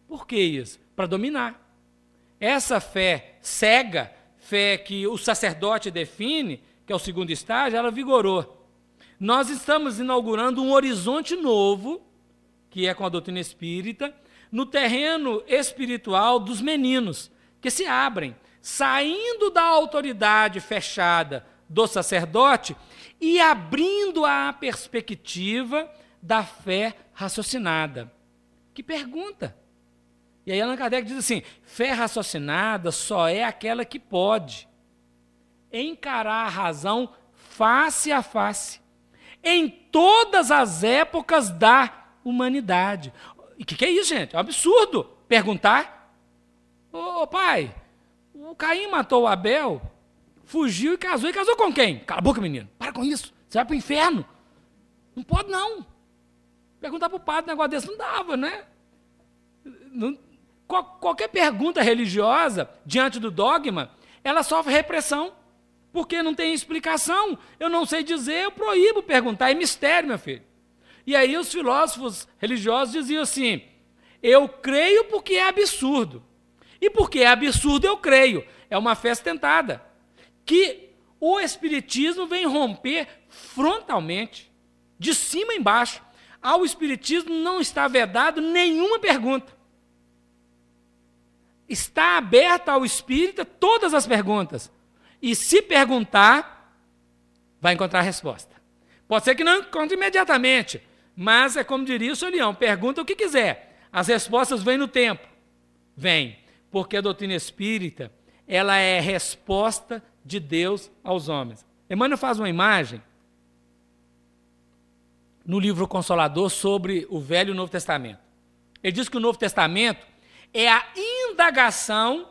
Por que isso? Para dominar. Essa fé cega, fé que o sacerdote define, que é o segundo estágio, ela vigorou. Nós estamos inaugurando um horizonte novo, que é com a doutrina espírita, no terreno espiritual dos meninos, que se abrem, saindo da autoridade fechada do sacerdote e abrindo a perspectiva da fé raciocinada. Que pergunta? E aí Allan Kardec diz assim, fé raciocinada só é aquela que pode encarar a razão face a face, em todas as épocas da humanidade. E o que é isso, gente? É um absurdo perguntar. Ô pai, o Caim matou o Abel, fugiu e casou com quem? Cala a boca, menino, para com isso, você vai para o inferno. Não pode, não. Perguntar para o padre um negócio desse não dava, né? Qualquer pergunta religiosa, diante do dogma, ela sofre repressão, porque não tem explicação. Eu não sei dizer, eu proíbo perguntar, é mistério, meu filho. E aí os filósofos religiosos diziam assim, eu creio porque é absurdo. E porque é absurdo, eu creio. É uma fé sustentada. Que o Espiritismo vem romper frontalmente, de cima a embaixo. Ao Espiritismo não está vedado nenhuma pergunta. Está aberta ao Espírita todas as perguntas. E se perguntar, vai encontrar a resposta. Pode ser que não encontre imediatamente, mas é como diria o seu Leão, pergunta o que quiser. As respostas vêm no tempo. Vêm, porque a doutrina espírita, ela é resposta de Deus aos homens. Emmanuel faz uma imagem no livro Consolador sobre o Velho e o Novo Testamento. Ele diz que o Novo Testamento é a indagação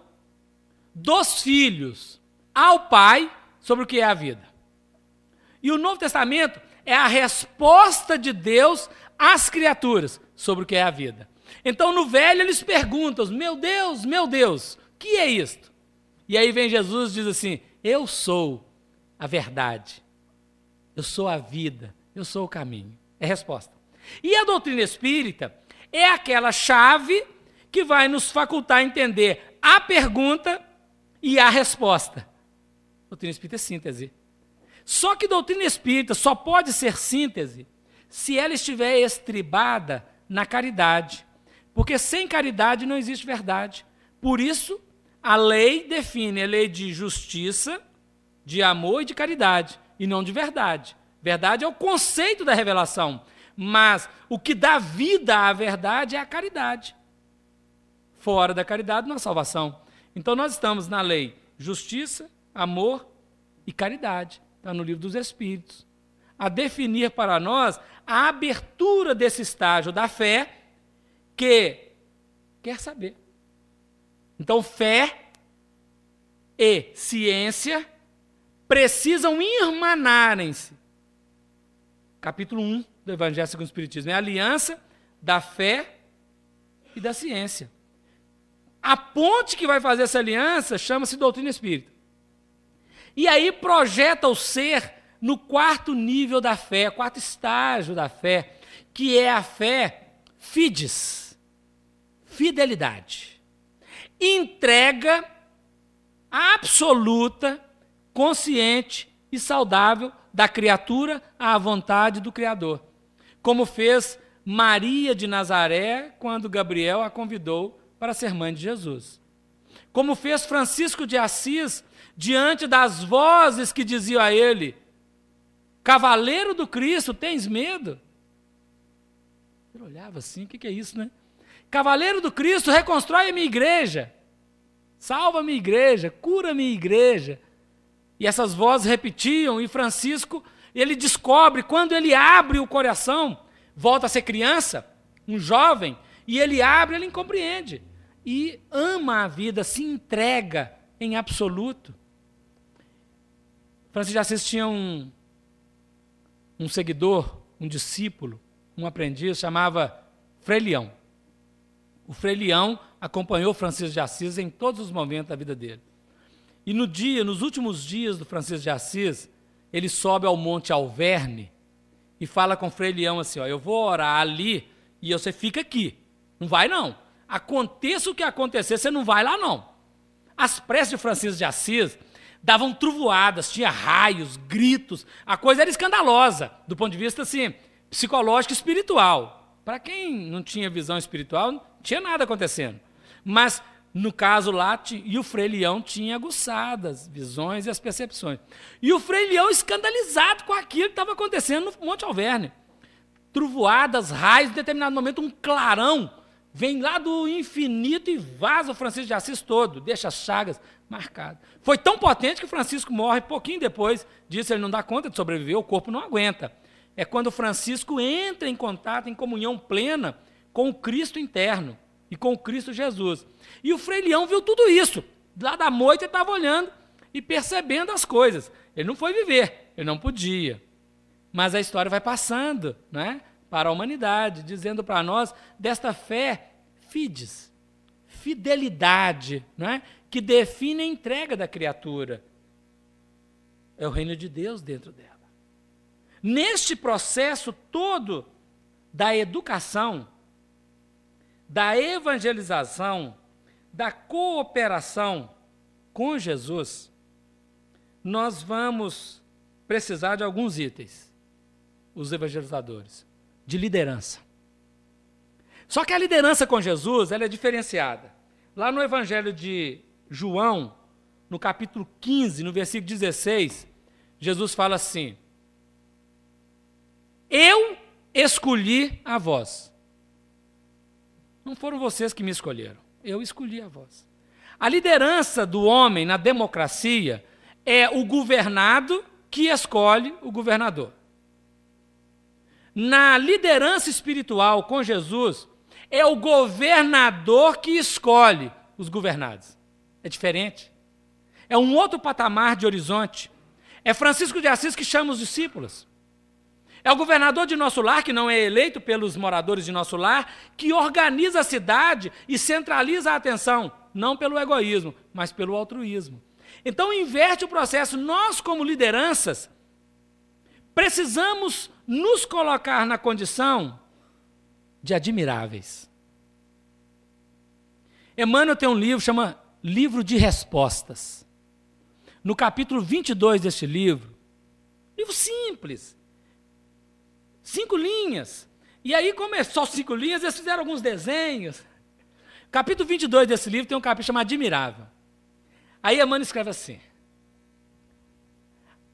dos filhos ao Pai sobre o que é a vida. E o Novo Testamento é a resposta de Deus às criaturas sobre o que é a vida. Então, no Velho, eles perguntam, meu Deus, o que é isto? E aí vem Jesus e diz assim, eu sou a verdade, eu sou a vida, eu sou o caminho. É a resposta. E a doutrina espírita é aquela chave que vai nos facultar a entender a pergunta e a resposta. Doutrina espírita é síntese. Só que doutrina espírita só pode ser síntese se ela estiver estribada na caridade. Porque sem caridade não existe verdade. Por isso, a lei define a lei de justiça, de amor e de caridade, e não de verdade. Verdade é o conceito da revelação, mas o que dá vida à verdade é a caridade. Fora da caridade não há salvação. Então nós estamos na lei justiça, amor e caridade. Está no livro dos Espíritos. A definir para nós a abertura desse estágio da fé que quer saber. Então, fé e ciência precisam irmanarem-se. Capítulo 1 do Evangelho segundo o Espiritismo. É a aliança da fé e da ciência. A ponte que vai fazer essa aliança chama-se doutrina espírita. E aí projeta o ser no quarto nível da fé, quarto estágio da fé, que é a fé fides, fidelidade. entrega absoluta, consciente e saudável da criatura à vontade do Criador, como fez Maria de Nazaré quando Gabriel a convidou para ser mãe de Jesus. Como fez Francisco de Assis diante das vozes que diziam a ele: cavaleiro do Cristo, tens medo? Ele olhava assim, o que é isso, né? Cavaleiro do Cristo, reconstrói a minha igreja, salva a minha igreja, cura a minha igreja. E essas vozes repetiam, e Francisco, ele descobre, quando ele abre o coração, volta a ser criança, um jovem, e ele abre, ele compreende. E ama a vida, se entrega em absoluto. Francisco de Assis tinha um seguidor, um discípulo, um aprendiz, chamava Frei Leão. O Frei Leão acompanhou Francisco de Assis em todos os momentos da vida dele. E nos últimos dias do Francisco de Assis, ele sobe ao Monte Alverne e fala com o Frei Leão assim: ó, eu vou orar ali e você fica aqui. Não vai não. Aconteça o que acontecer, você não vai lá não. As preces de Francisco de Assis davam trovoadas, tinha raios, gritos, a coisa era escandalosa, do ponto de vista assim, psicológico e espiritual. Para quem não tinha visão espiritual, não tinha nada acontecendo. Mas, no caso lá, e o Frei Leão tinha aguçadas visões e as percepções. E o Frei Leão escandalizado com aquilo que estava acontecendo no Monte Alverne. Trovoadas, raios, em determinado momento, um clarão vem lá do infinito e vaza o Francisco de Assis todo, deixa as chagas marcadas. Foi tão potente que Francisco morre pouquinho depois disso, ele não dá conta de sobreviver, o corpo não aguenta. É quando Francisco entra em contato, em comunhão plena com o Cristo interno e com o Cristo Jesus. E o Frei Leão viu tudo isso. Lá da moita ele estava olhando e percebendo as coisas. Ele não foi viver, ele não podia. Mas a história vai passando, né, para a humanidade, dizendo para nós desta fé fides, fidelidade, né, que define a entrega da criatura. É o reino de Deus dentro dela. Neste processo todo da educação, da evangelização, da cooperação com Jesus, nós vamos precisar de alguns itens, os evangelizadores, de liderança. Só que a liderança com Jesus, ela é diferenciada. Lá no Evangelho de João, no capítulo 15, no versículo 16, Jesus fala assim: eu escolhi a vós. Não foram vocês que me escolheram, eu escolhi a vós. A liderança do homem na democracia é o governado que escolhe o governador. Na liderança espiritual com Jesus, é o governador que escolhe os governados. É diferente. É um outro patamar de horizonte. É Francisco de Assis que chama os discípulos. É o governador de nosso lar, que não é eleito pelos moradores de nosso lar, que organiza a cidade e centraliza a atenção, não pelo egoísmo, mas pelo altruísmo. Então, inverte o processo. Nós, como lideranças, precisamos nos colocar na condição de admiráveis. Emmanuel tem um livro, chama Livro de Respostas. No capítulo 22 deste livro, livro simples, 5 linhas. E aí, como é só 5 linhas, eles fizeram alguns desenhos. Capítulo 22 desse livro tem um capítulo chamado Admirável. Aí Emmanuel escreve assim: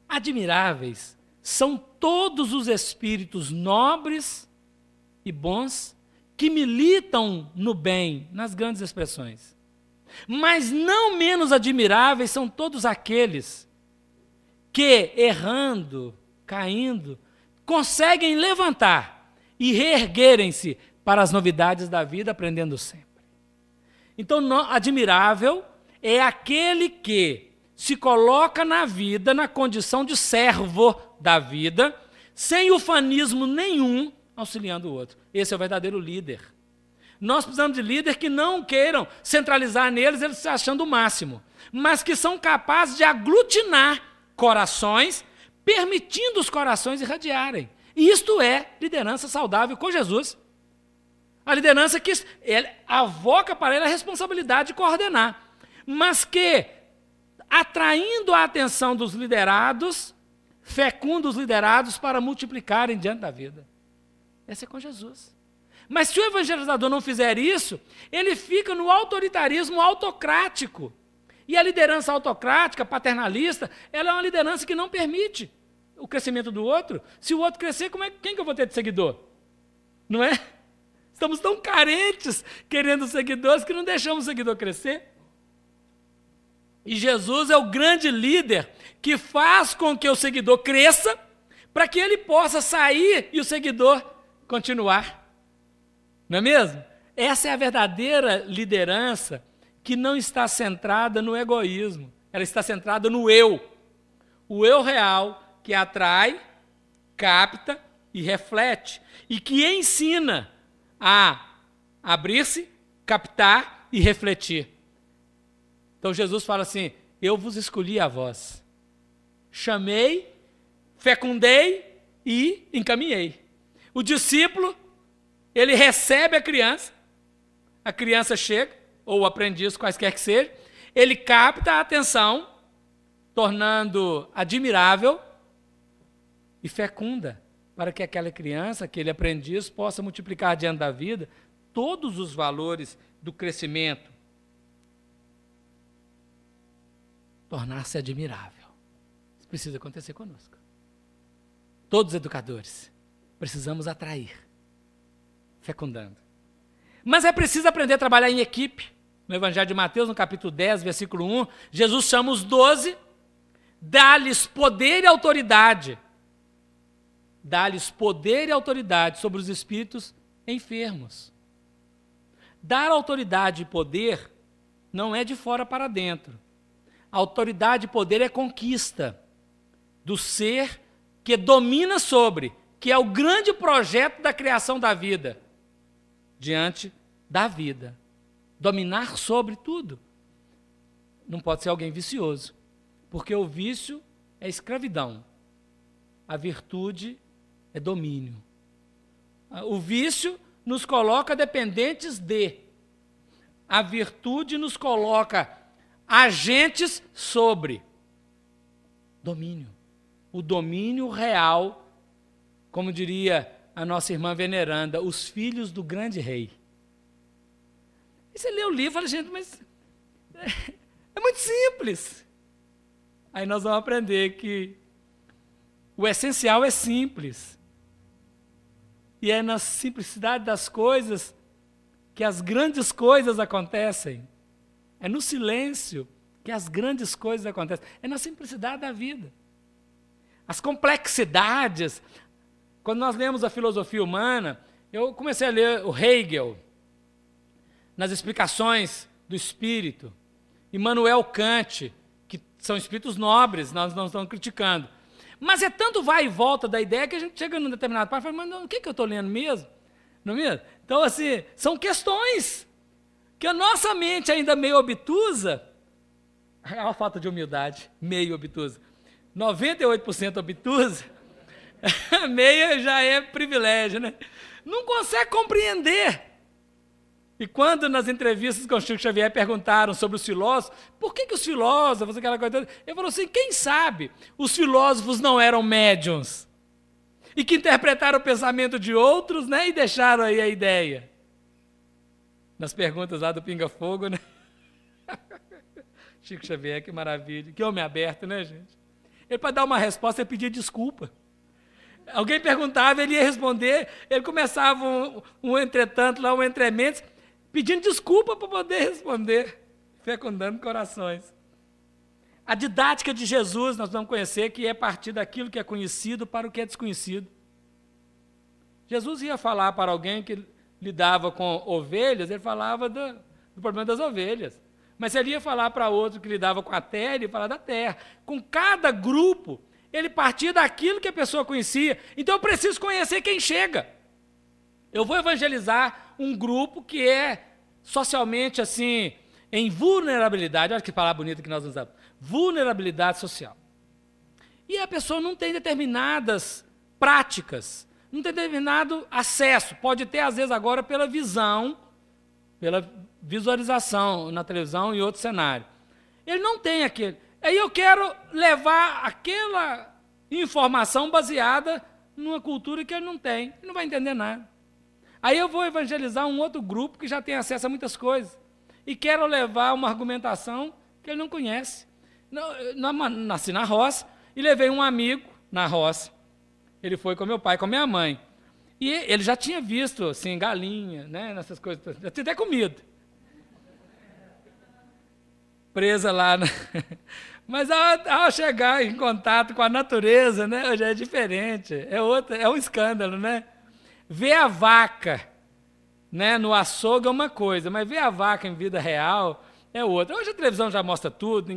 admiráveis são todos os espíritos nobres e bons que militam no bem, nas grandes expressões. Mas não menos admiráveis são todos aqueles que, errando, caindo, conseguem levantar e reerguerem-se para as novidades da vida, aprendendo sempre. Então, admirável é aquele que se coloca na vida na condição de servo da vida, sem ufanismo nenhum, auxiliando o outro. Esse é o verdadeiro líder. Nós precisamos de líderes que não queiram centralizar neles, eles se achando o máximo, mas que são capazes de aglutinar corações, permitindo os corações irradiarem. E isto é liderança saudável com Jesus. A liderança que avoca para ele a responsabilidade de coordenar, mas que, atraindo a atenção dos liderados, fecunda os liderados para multiplicarem diante da vida. Esse é com Jesus. Mas se o evangelizador não fizer isso, ele fica no autoritarismo autocrático. E a liderança autocrática, paternalista, ela é uma liderança que não permite o crescimento do outro. Se o outro crescer, quem que eu vou ter de seguidor? Não é? Estamos tão carentes querendo seguidores que não deixamos o seguidor crescer. E Jesus é o grande líder que faz com que o seguidor cresça para que ele possa sair e o seguidor continuar. Não é mesmo? Essa é a verdadeira liderança que não está centrada no egoísmo. Ela está centrada no eu. O eu real que atrai, capta e reflete. E que ensina a abrir-se, captar e refletir. Então Jesus fala assim, eu vos escolhi a vós. Chamei, fecundei e encaminhei. O discípulo, ele recebe a criança chega, ou o aprendiz, quaisquer que seja, ele capta a atenção, tornando admirável e fecunda, para que aquela criança, aquele aprendiz, possa multiplicar diante da vida todos os valores do crescimento. Tornar-se admirável. Isso precisa acontecer conosco. Todos os educadores precisamos atrair, fecundando. Mas é preciso aprender a trabalhar em equipe. No Evangelho de Mateus, no capítulo 10, versículo 1, Jesus chama os 12, dá-lhes poder e autoridade. Dá-lhes poder e autoridade sobre os espíritos enfermos. Dar autoridade e poder não é de fora para dentro. A autoridade e poder é conquista do ser que domina sobre, que é o grande projeto da criação da vida, diante da vida. Dominar sobre tudo. Não pode ser alguém vicioso, porque o vício é escravidão. A virtude é domínio. O vício nos coloca dependentes de. A virtude nos coloca agentes sobre. Domínio. O domínio real, como diria a nossa irmã veneranda, os filhos do grande rei. E você lê o livro e fala, gente, mas é muito simples. Aí nós vamos aprender que o essencial é simples. E é na simplicidade das coisas que as grandes coisas acontecem. É no silêncio que as grandes coisas acontecem. É na simplicidade da vida. As complexidades. Quando nós lemos a filosofia humana, eu comecei a ler o Hegel, nas explicações do espírito, Immanuel Kant, que são espíritos nobres, nós não estamos criticando. Mas é tanto vai e volta da ideia que a gente chega num determinado parte e fala, mas não, o que eu estou lendo mesmo? Não é mesmo? Então, assim, são questões que a nossa mente ainda meio obtusa, é uma falta de humildade, meio obtusa, 98% obtusa, meia já é privilégio, né? Não consegue compreender. E quando nas entrevistas com o Chico Xavier perguntaram sobre os filósofos, por que os filósofos, aquela coisa toda, ele falou assim, quem sabe os filósofos não eram médiuns e que interpretaram o pensamento de outros, né, e deixaram aí a ideia. Nas perguntas lá do Pinga Fogo, né? Chico Xavier, que maravilha, que homem aberto, né, gente? Ele, para dar uma resposta, ele pedia desculpa. Alguém perguntava, ele ia responder, ele começava um entretanto, lá, um entrementes, pedindo desculpa para poder responder, fecundando corações. A didática de Jesus, nós vamos conhecer que é partir daquilo que é conhecido para o que é desconhecido. Jesus ia falar para alguém que lidava com ovelhas, ele falava do problema das ovelhas. Mas se ele ia falar para outro que lidava com a terra, ele ia falar da terra. Com cada grupo, ele partia daquilo que a pessoa conhecia. Então eu preciso conhecer quem chega. Eu vou evangelizar um grupo que é socialmente assim, em vulnerabilidade. Olha que palavra bonita que nós usamos. Vulnerabilidade social. E a pessoa não tem determinadas práticas, não tem determinado acesso. Pode ter, às vezes, agora pela visão, pela visualização na televisão e outro cenário. Ele não tem aquele. Aí eu quero levar aquela informação baseada numa cultura que ele não tem. Ele não vai entender nada. Aí eu vou evangelizar um outro grupo que já tem acesso a muitas coisas. E quero levar uma argumentação que ele não conhece. Nasci na roça e levei um amigo na roça. Ele foi com meu pai, com minha mãe. E ele já tinha visto, assim, galinha, né, nessas coisas. Já tinha até comido. Presa lá. Mas ao chegar em contato com a natureza, né, já é diferente. É um escândalo, né? Ver a vaca, né, no açougue é uma coisa, mas ver a vaca em vida real é outra. Hoje a televisão já mostra tudo,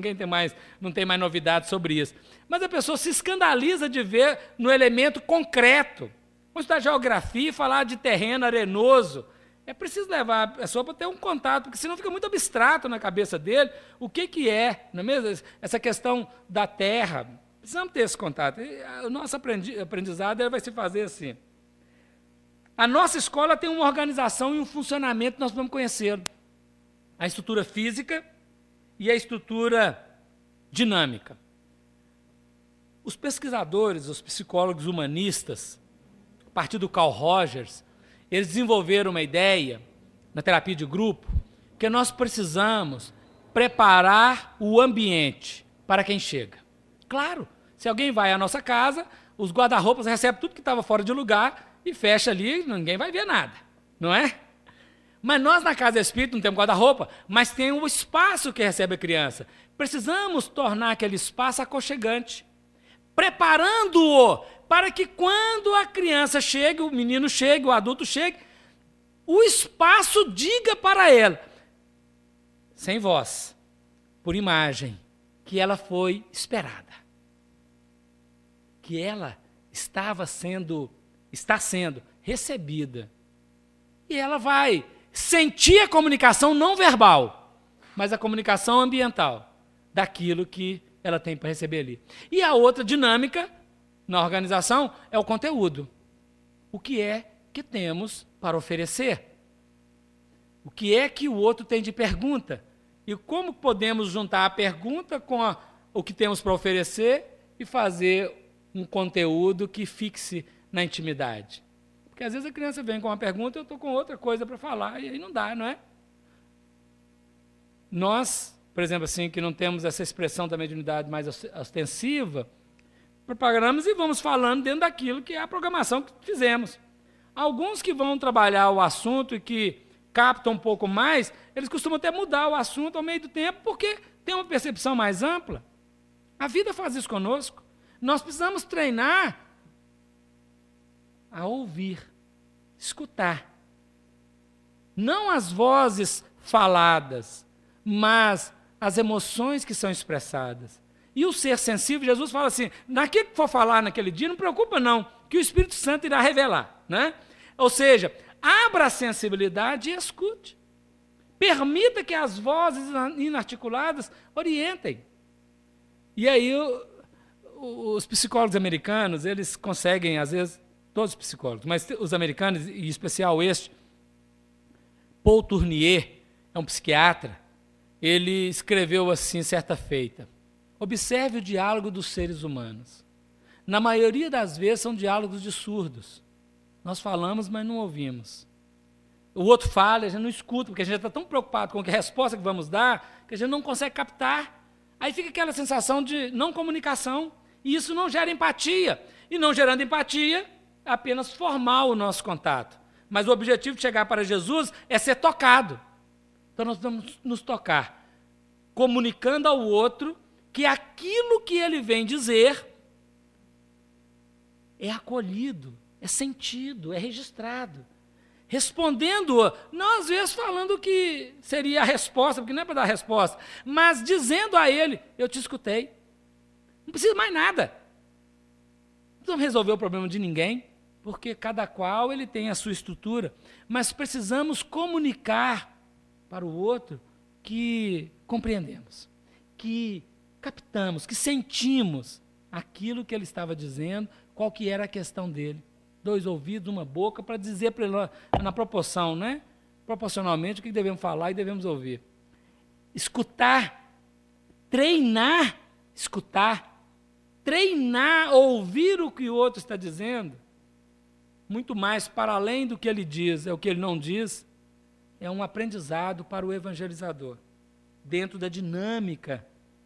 não tem mais novidades sobre isso. Mas a pessoa se escandaliza de ver no elemento concreto. Vamos estudar geografia e falar de terreno arenoso. É preciso levar a pessoa para ter um contato, porque senão fica muito abstrato na cabeça dele o que é, não é mesmo? Essa questão da terra. Precisamos ter esse contato. E o nosso aprendizado vai se fazer assim. A nossa escola tem uma organização e um funcionamento que nós vamos conhecer. A estrutura física e a estrutura dinâmica. Os pesquisadores, os psicólogos humanistas, a partir do Carl Rogers, eles desenvolveram uma ideia, na terapia de grupo, que nós precisamos preparar o ambiente para quem chega. Claro, se alguém vai à nossa casa, os guarda-roupas recebem tudo que estava fora de lugar e fecha ali, ninguém vai ver nada, não é? Mas nós na Casa Espírita não temos guarda-roupa, mas tem o espaço que recebe a criança. Precisamos tornar aquele espaço aconchegante, preparando-o para que quando a criança chegue, o menino chegue, o adulto chegue, o espaço diga para ela, sem voz, por imagem, que ela foi esperada. Que ela está sendo recebida. E ela vai sentir a comunicação não verbal, mas a comunicação ambiental, daquilo que ela tem para receber ali. E a outra dinâmica na organização é o conteúdo. O que é que temos para oferecer? O que é que o outro tem de pergunta? E como podemos juntar a pergunta com o que temos para oferecer e fazer um conteúdo que fixe na intimidade? Porque às vezes a criança vem com uma pergunta e eu estou com outra coisa para falar, e aí não dá, não é? Nós, por exemplo, assim, que não temos essa expressão da mediunidade mais ostensiva, preparamos e vamos falando dentro daquilo que é a programação que fizemos. Alguns que vão trabalhar o assunto e que captam um pouco mais, eles costumam até mudar o assunto ao meio do tempo, porque tem uma percepção mais ampla. A vida faz isso conosco. Nós precisamos treinar a ouvir, escutar. Não as vozes faladas, mas as emoções que são expressadas. E o ser sensível, Jesus fala assim, naquilo que for falar naquele dia, não preocupa não, que o Espírito Santo irá revelar, né? Ou seja, abra a sensibilidade e escute. Permita que as vozes inarticuladas orientem. E aí os psicólogos americanos, eles conseguem, às vezes, todos os psicólogos, mas os americanos, em especial este, Paul Tournier, é um psiquiatra, ele escreveu assim, certa feita, observe o diálogo dos seres humanos. Na maioria das vezes são diálogos de surdos. Nós falamos, mas não ouvimos. O outro fala, a gente não escuta, porque a gente está tão preocupado com a resposta que vamos dar, que a gente não consegue captar. Aí fica aquela sensação de não comunicação, e isso não gera empatia. E não gerando empatia, é apenas formal o nosso contato. Mas o objetivo de chegar para Jesus é ser tocado. Então nós vamos nos tocar, comunicando ao outro que aquilo que ele vem dizer é acolhido, é sentido, é registrado. Respondendo, não às vezes falando que seria a resposta, porque não é para dar a resposta, mas dizendo a ele, eu te escutei. Não precisa mais nada. Não precisamos resolver o problema de ninguém, porque cada qual ele tem a sua estrutura, mas precisamos comunicar para o outro que compreendemos, que captamos, que sentimos aquilo que ele estava dizendo, qual que era a questão dele. 2 ouvidos, uma boca, para dizer para ele, na proporção, né? Proporcionalmente, o que devemos falar e devemos ouvir. Escutar, treinar, ouvir o que o outro está dizendo, muito mais para além do que ele diz, é o que ele não diz, é um aprendizado para o evangelizador, dentro da dinâmica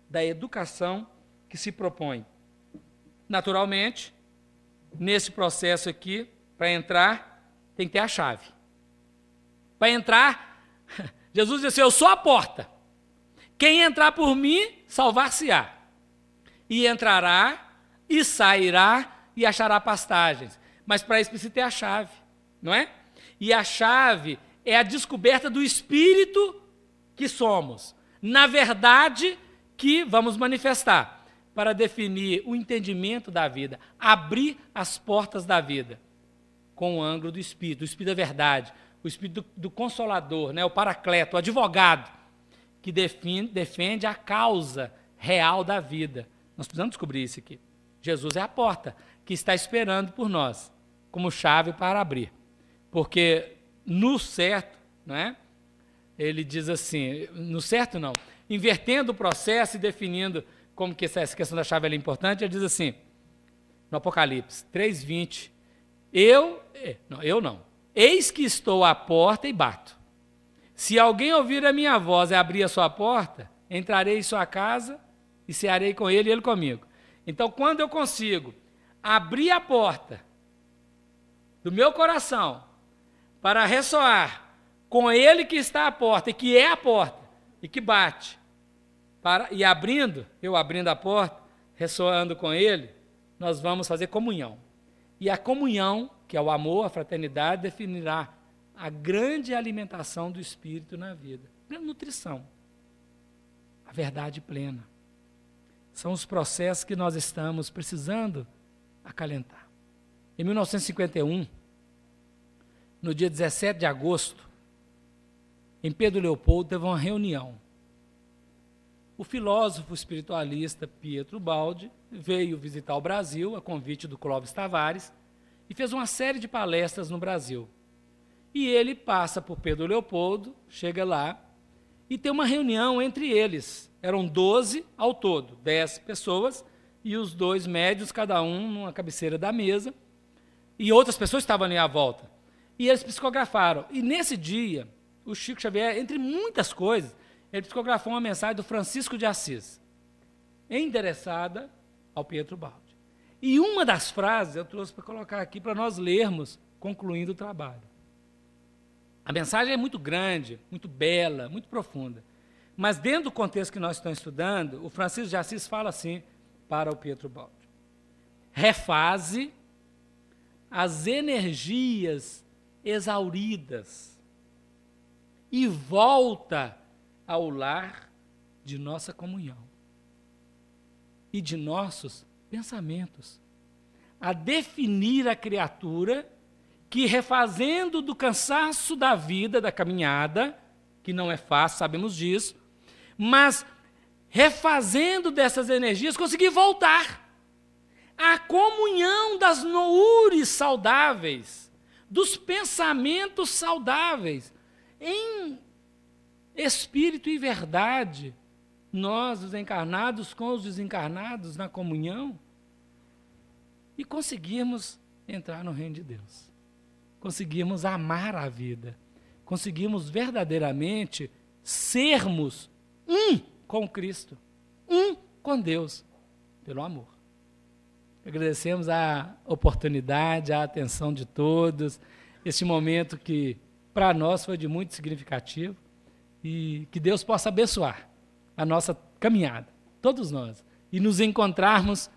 da educação que se propõe. Naturalmente, nesse processo aqui, para entrar, tem que ter a chave. Para entrar, Jesus disse, eu sou a porta. Quem entrar por mim, salvar-se-á. E entrará, e sairá, e achará pastagens. Mas para isso precisa ter a chave, não é? E a chave é a descoberta do Espírito que somos. Na verdade, que vamos manifestar, para definir o entendimento da vida, abrir as portas da vida, com o ângulo do Espírito da verdade, o Espírito do Consolador, né? O Paracleto, o advogado, que defende a causa real da vida. Nós precisamos descobrir isso aqui. Jesus é a porta que está esperando por nós, como chave para abrir. Porque no certo, não é? Ele diz assim, no certo não, invertendo o processo e definindo como que essa questão da chave é importante, ele diz assim, no Apocalipse 3:20, eu não, eis que estou à porta e bato. Se alguém ouvir a minha voz e abrir a sua porta, entrarei em sua casa e cearei com ele e ele comigo. Então, quando eu consigo abrir a porta do meu coração para ressoar com ele que está à porta, e que é a porta, e que bate, eu abrindo a porta, ressoando com ele, nós vamos fazer comunhão. E a comunhão, que é o amor, a fraternidade, definirá a grande alimentação do Espírito na vida. Plena nutrição. A verdade plena. São os processos que nós estamos precisando acalentar. Em 1951, no dia 17 de agosto, em Pedro Leopoldo, teve uma reunião. O filósofo espiritualista Pietro Baldi veio visitar o Brasil, a convite do Clóvis Tavares, e fez uma série de palestras no Brasil. E ele passa por Pedro Leopoldo, chega lá, e tem uma reunião entre eles. Eram 12 ao todo, 10 pessoas, e os 2 médios, cada um numa cabeceira da mesa, e outras pessoas estavam ali à volta. E eles psicografaram. E nesse dia, o Chico Xavier, entre muitas coisas, ele psicografou uma mensagem do Francisco de Assis, endereçada ao Pietro Baldi. E uma das frases eu trouxe para colocar aqui para nós lermos, concluindo o trabalho. A mensagem é muito grande, muito bela, muito profunda. Mas dentro do contexto que nós estamos estudando, o Francisco de Assis fala assim para o Pietro Baldi. Refaze as energias exauridas e volta ao lar de nossa comunhão e de nossos pensamentos, a definir a criatura que, refazendo do cansaço da vida, da caminhada, que não é fácil, sabemos disso, mas refazendo dessas energias, conseguir voltar à comunhão das noures saudáveis, dos pensamentos saudáveis, em espírito e verdade, nós, os encarnados com os desencarnados, na comunhão, e conseguirmos entrar no reino de Deus. Conseguirmos amar a vida. Conseguirmos verdadeiramente sermos um com Cristo, um com Deus, pelo amor. Agradecemos a oportunidade, a atenção de todos, este momento que para nós foi de muito significativo, e que Deus possa abençoar a nossa caminhada, todos nós, e nos encontrarmos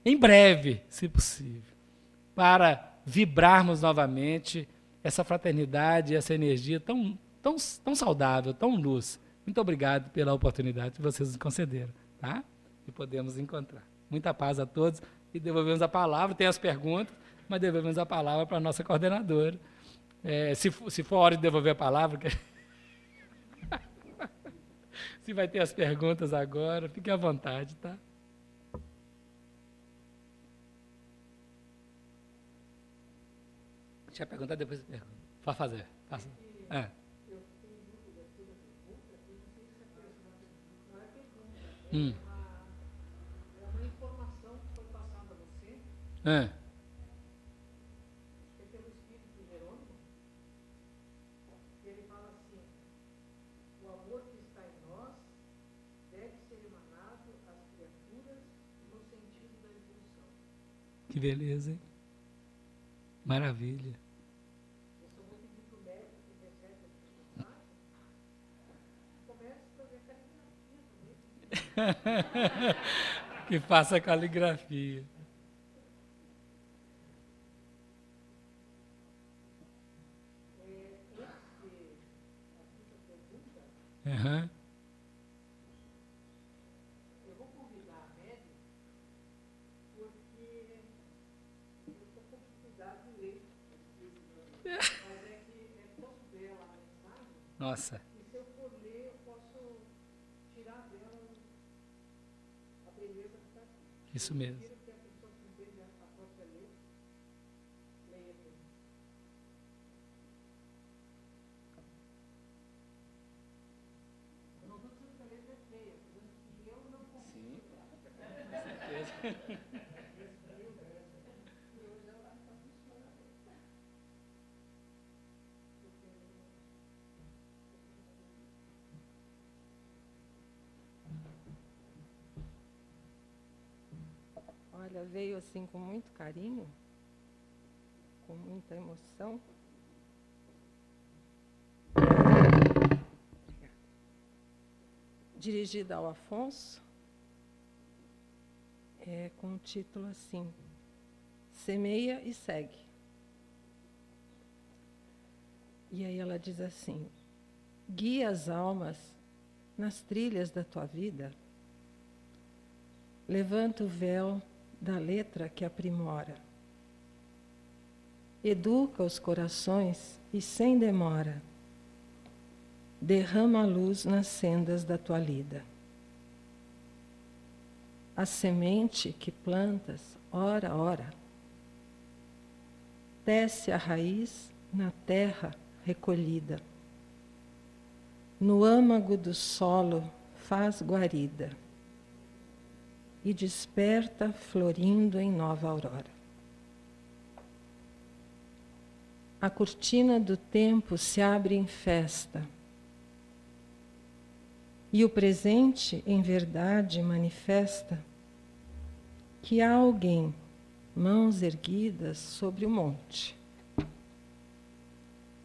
em breve, se possível, para vibrarmos novamente essa fraternidade, essa energia tão saudável, tão luz. Muito obrigado pela oportunidade que vocês nos concederam, tá? E podemos encontrar. Muita paz a todos, e devolvemos a palavra, tem as perguntas, mas devolvemos a palavra para a nossa coordenadora. Se for a hora de devolver a palavra... Se vai ter as perguntas agora, fique à vontade, tá? Deixa eu perguntar, depois eu pergunto. Pode fazer. Faça. É. É uma informação que foi passada a você, É. é pelo Espírito Jerônimo, e ele fala assim: o amor que está em nós deve ser emanado às criaturas no sentido da evolução. Que beleza, hein? Maravilha. Eu só vou pedir para o médico que recebe essa mensagem, comece a fazer caligrafia também. Que faça caligrafia. Uhum. Eu vou convidar a médica porque eu estou com dificuldade de ler, mas é que é tão bela a mensagem, Nossa, e se eu for ler, eu posso tirar dela a beleza que está aqui. isso mesmo. Prefiro que a pessoa que entende a própria letra, leia bem. Eu não estou dizendo que a letra é feia, estou dizendo que eu não consigo. Olha, veio assim com muito carinho, com muita emoção. Dirigida ao Afonso, com o título assim: Semeia e segue. E aí ela diz assim: guia as almas nas trilhas da tua vida, levanta o véu da letra que aprimora, educa os corações e sem demora derrama a luz nas sendas da tua lida. A semente que plantas, ora, ora, tece a raiz na terra recolhida. No âmago do solo faz guarida e desperta florindo em nova aurora. A cortina do tempo se abre em festa e o presente, em verdade, manifesta que há alguém, mãos erguidas sobre o monte.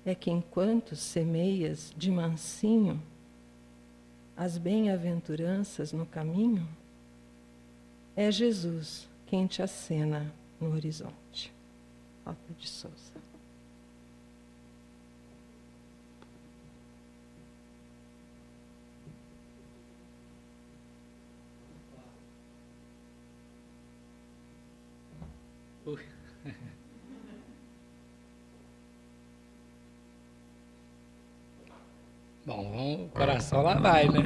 É que enquanto semeias de mansinho as bem-aventuranças no caminho, é Jesus quem te acena no horizonte. Alta de Souza. Bom, o coração lá vai, né?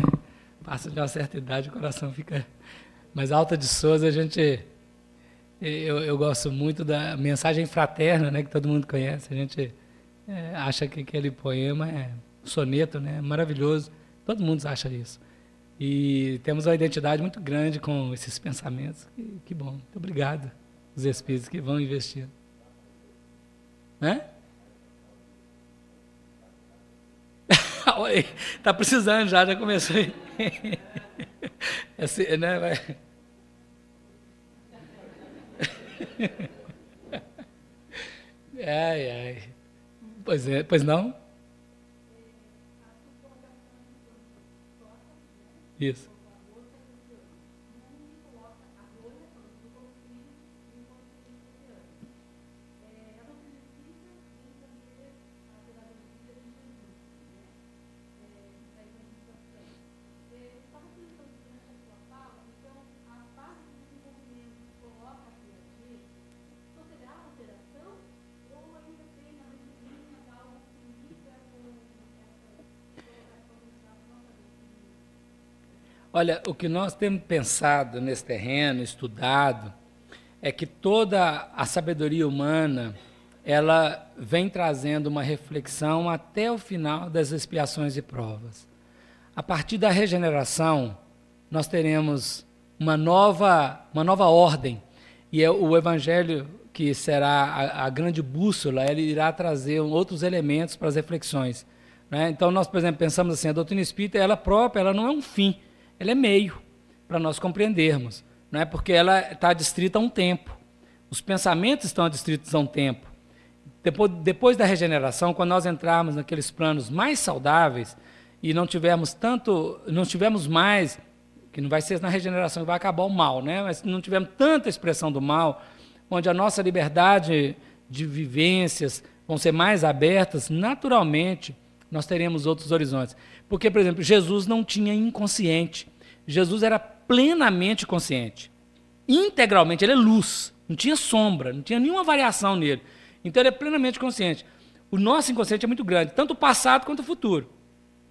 Passa de uma certa idade, o coração fica... Mas Alta de Souza, eu gosto muito da mensagem fraterna, né? Que todo mundo conhece. A gente acha que aquele poema é um soneto, né? Maravilhoso. Todo mundo acha isso. E temos uma identidade muito grande com esses pensamentos. Que bom. Muito obrigado, os espíritos que vão investir. Tá precisando já começou. Assim, né? Ai, ai. Pois é, pois não? Isso. Olha, o que nós temos pensado nesse terreno, estudado, é que toda a sabedoria humana ela vem trazendo uma reflexão até o final das expiações e provas. A partir da regeneração, nós teremos uma nova ordem, e o Evangelho, que será a grande bússola, ele irá trazer outros elementos para as reflexões, né? Então, nós, por exemplo, pensamos assim, a doutrina espírita, ela própria, ela não é um fim, ela é meio para nós compreendermos, né? Porque ela está adstrita a um tempo, os pensamentos estão adstritos a um tempo. Depois da regeneração, quando nós entrarmos naqueles planos mais saudáveis e não tivermos mais, que não vai ser na regeneração que vai acabar o mal, né? Mas não tivermos tanta expressão do mal, onde a nossa liberdade de vivências vão ser mais abertas, naturalmente nós teremos outros horizontes. Porque, por exemplo, Jesus não tinha inconsciente. Jesus era plenamente consciente. Integralmente, ele é luz, não tinha sombra, não tinha nenhuma variação nele. Então, ele é plenamente consciente. O nosso inconsciente é muito grande, tanto o passado quanto o futuro.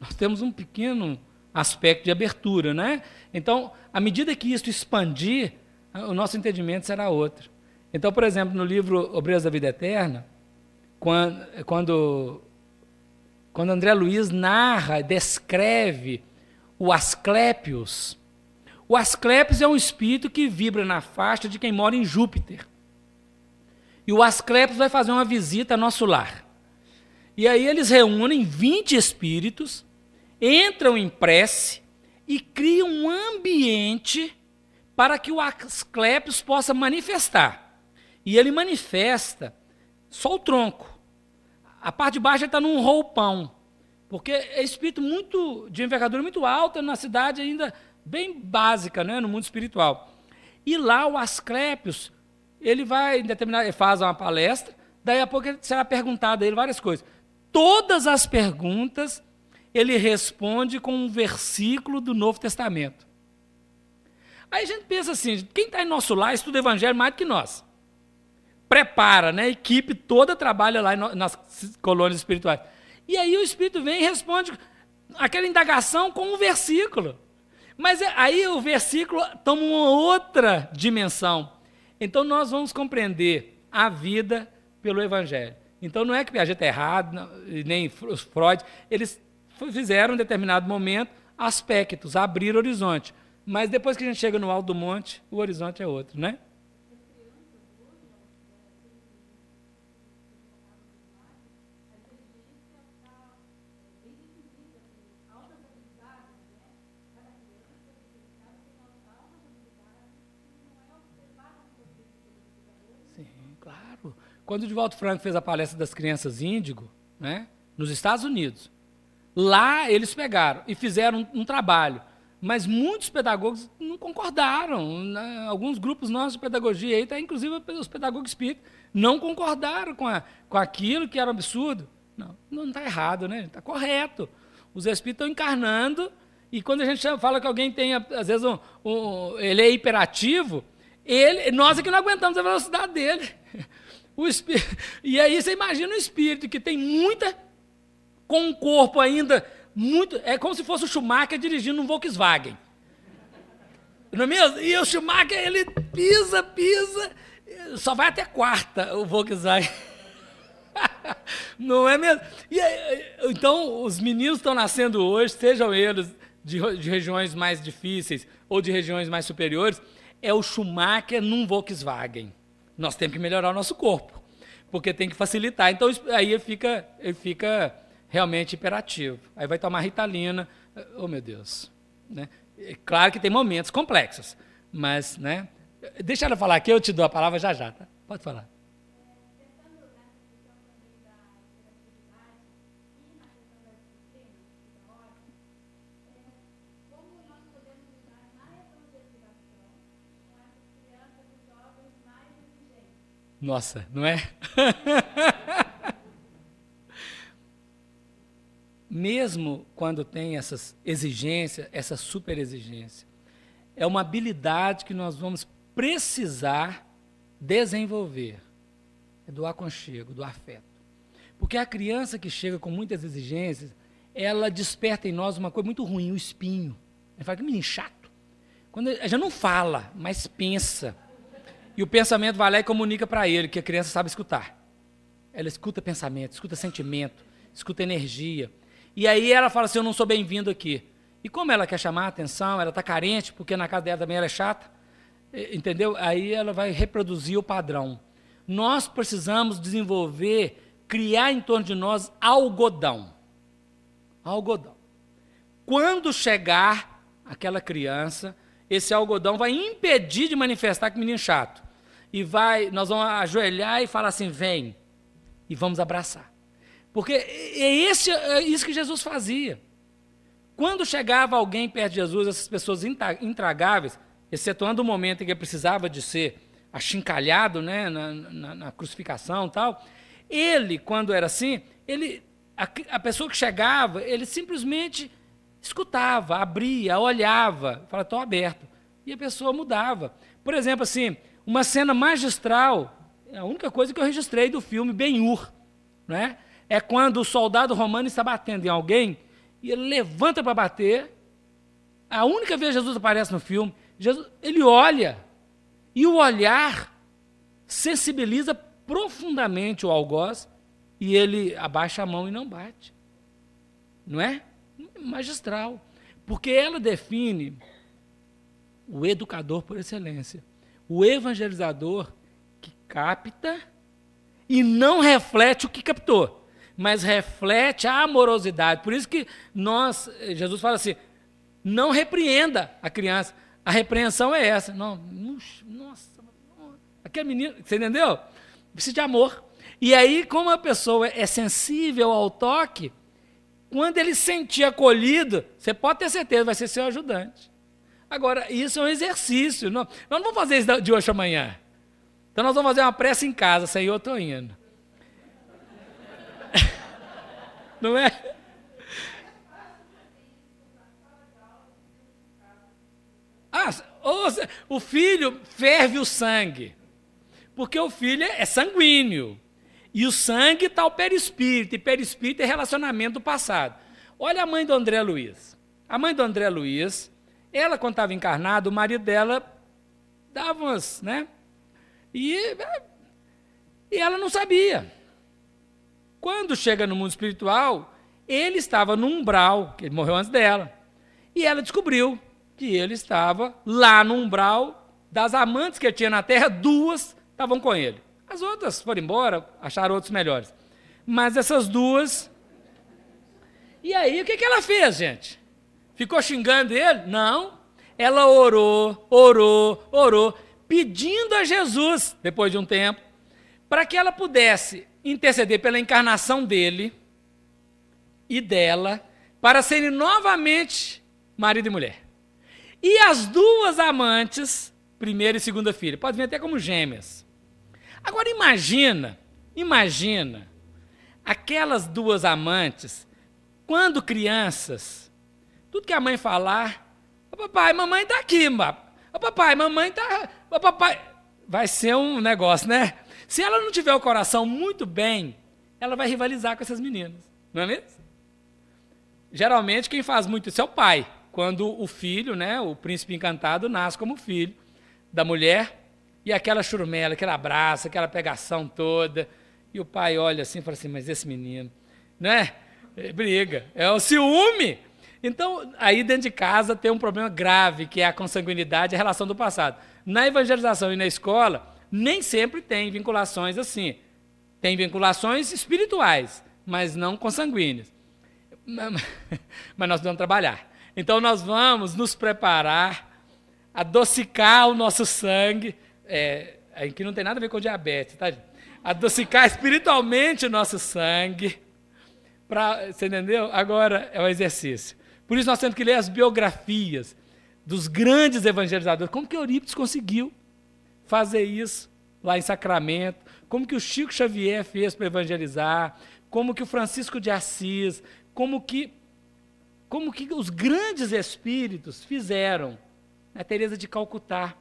Nós temos um pequeno aspecto de abertura, né? Então, à medida que isso expandir, o nosso entendimento será outro. Então, por exemplo, no livro Obreiros da Vida Eterna, quando André Luiz narra, descreve o Asclépios é um espírito que vibra na faixa de quem mora em Júpiter. E o Asclépios vai fazer uma visita ao nosso lar. E aí eles reúnem 20 espíritos, entram em prece e criam um ambiente para que o Asclépios possa manifestar. E ele manifesta só o tronco. A parte de baixo ele está num roupão, porque é espírito de envergadura muito alta, na cidade ainda bem básica, né, no mundo espiritual. E lá o Asclépios, ele faz uma palestra, daí a pouco será perguntado a ele várias coisas. Todas as perguntas ele responde com um versículo do Novo Testamento. Aí a gente pensa assim, quem está em nosso lar estuda Evangelho mais do que nós. Prepara, né? A equipe toda trabalha lá nas colônias espirituais. E aí o Espírito vem e responde aquela indagação com um versículo. Mas aí o versículo toma uma outra dimensão. Então nós vamos compreender a vida pelo Evangelho. Então não é que Piaget está errado, nem Freud, eles fizeram em determinado momento aspectos, abrir horizonte. Mas depois que a gente chega no alto do monte, o horizonte é outro, né? Claro. Quando o Divaldo Franco fez a palestra das crianças índigo, né, nos Estados Unidos, lá eles pegaram e fizeram um trabalho, mas muitos pedagogos não concordaram. Alguns grupos nossos de pedagogia, aí, inclusive os pedagogos espíritas, não concordaram com aquilo que era um absurdo. Não está errado, né? Está correto. Os espíritos estão encarnando, e quando a gente fala que alguém tem, às vezes, ele é hiperativo, nós é que não aguentamos a velocidade dele. E aí você imagina o espírito que tem com um corpo ainda muito... É como se fosse o Schumacher dirigindo um Volkswagen. Não é mesmo? E o Schumacher, ele pisa, só vai até quarta o Volkswagen. Não é mesmo? E aí, então, os meninos estão nascendo hoje, sejam eles de regiões mais difíceis ou de regiões mais superiores, é o Schumacher num Volkswagen. Nós temos que melhorar o nosso corpo, porque tem que facilitar. Então, aí ele fica realmente hiperativo. Aí vai tomar Ritalina. Oh, meu Deus. Né? É claro que tem momentos complexos, mas, né? Deixa ela falar aqui, eu te dou a palavra já, tá? Pode falar. Nossa, não é? Mesmo quando tem essas exigências, essa super exigência, é uma habilidade que nós vamos precisar desenvolver. É do aconchego, do afeto. Porque a criança que chega com muitas exigências, ela desperta em nós uma coisa muito ruim, o espinho. Ele fala, que menino chato. Quando ele já não fala, mas pensa. E o pensamento vai lá e comunica para ele, que a criança sabe escutar. ela escuta pensamento, escuta sentimento, escuta energia. E aí ela fala assim, eu não sou bem-vindo aqui. E como ela quer chamar a atenção, ela está carente, porque na casa dela também ela é chata, entendeu? Aí ela vai reproduzir o padrão. Nós precisamos desenvolver, criar em torno de nós algodão. Algodão. Quando chegar aquela criança, esse algodão vai impedir de manifestar que menino chato. E nós vamos ajoelhar e falar assim, vem, e vamos abraçar. Porque é isso que Jesus fazia. Quando chegava alguém perto de Jesus, essas pessoas intragáveis, excetuando o momento em que ele precisava de ser achincalhado, né, na crucificação e tal, ele, quando era assim, a pessoa que chegava, ele simplesmente escutava, abria, olhava, falava, estou aberto. E a pessoa mudava. Por exemplo, assim, uma cena magistral, a única coisa que eu registrei do filme Ben-Hur, né, é quando o soldado romano está batendo em alguém e ele levanta para bater. A única vez que Jesus aparece no filme, ele olha, e o olhar sensibiliza profundamente o algoz, e ele abaixa a mão e não bate. Não é? Magistral. Porque ela define o educador por excelência, o evangelizador que capta e não reflete o que captou, mas reflete a amorosidade. Por isso que Jesus fala assim, não repreenda a criança. A repreensão é essa. Não, nossa, aquele menino, você entendeu? Precisa de amor. E aí, como a pessoa é sensível ao toque, quando ele se sentir acolhido, você pode ter certeza, vai ser seu ajudante. Agora, isso é um exercício. Nós não vamos fazer isso de hoje a amanhã. Então, nós vamos fazer uma prece em casa, Senhor, eu estou indo. Não é? O filho ferve o sangue, porque o filho é sanguíneo, e o sangue está o perispírito, e perispírito é relacionamento do passado. Olha a mãe do André Luiz. A mãe do André Luiz, ela, quando estava encarnada, o marido dela dava umas, né? E ela não sabia. Quando chega no mundo espiritual, ele estava no umbral, que ele morreu antes dela, e ela descobriu que ele estava lá no umbral das amantes que ele tinha na terra, 2 estavam com ele. As outras foram embora, acharam outros melhores. Mas essas 2... E aí, o que ela fez, gente? Ficou xingando ele? Não. Ela orou, pedindo a Jesus, depois de um tempo, para que ela pudesse interceder pela encarnação dele e dela, para serem novamente marido e mulher. E as 2 amantes, primeira e segunda filha, pode vir até como gêmeas. Agora imagina, aquelas 2 amantes, quando crianças, tudo que a mãe falar, ô papai, mamãe está aqui, ô papai, mamãe está, ô papai, vai ser um negócio, né? Se ela não tiver o coração muito bem, ela vai rivalizar com essas meninas, não é mesmo? Geralmente quem faz muito isso é o pai, quando o filho, né, o príncipe encantado, nasce como filho da mulher, e aquela churumela, aquele abraço, aquela pegação toda, e o pai olha assim e fala assim, mas esse menino, né, briga, é o ciúme. Então, aí dentro de casa tem um problema grave, que é a consanguinidade e a relação do passado. Na evangelização e na escola, nem sempre tem vinculações assim. Tem vinculações espirituais, mas não consanguíneas. Mas nós vamos trabalhar. Então, nós vamos nos preparar, adocicar o nosso sangue, que não tem nada a ver com diabetes, tá? Adocicar espiritualmente o nosso sangue, você entendeu? Agora é um exercício. Por isso nós temos que ler as biografias dos grandes evangelizadores. Como que Eurípides conseguiu fazer isso lá em Sacramento? Como que o Chico Xavier fez para evangelizar? Como que o Francisco de Assis? Como que os grandes espíritos fizeram? A Teresa de Calcutá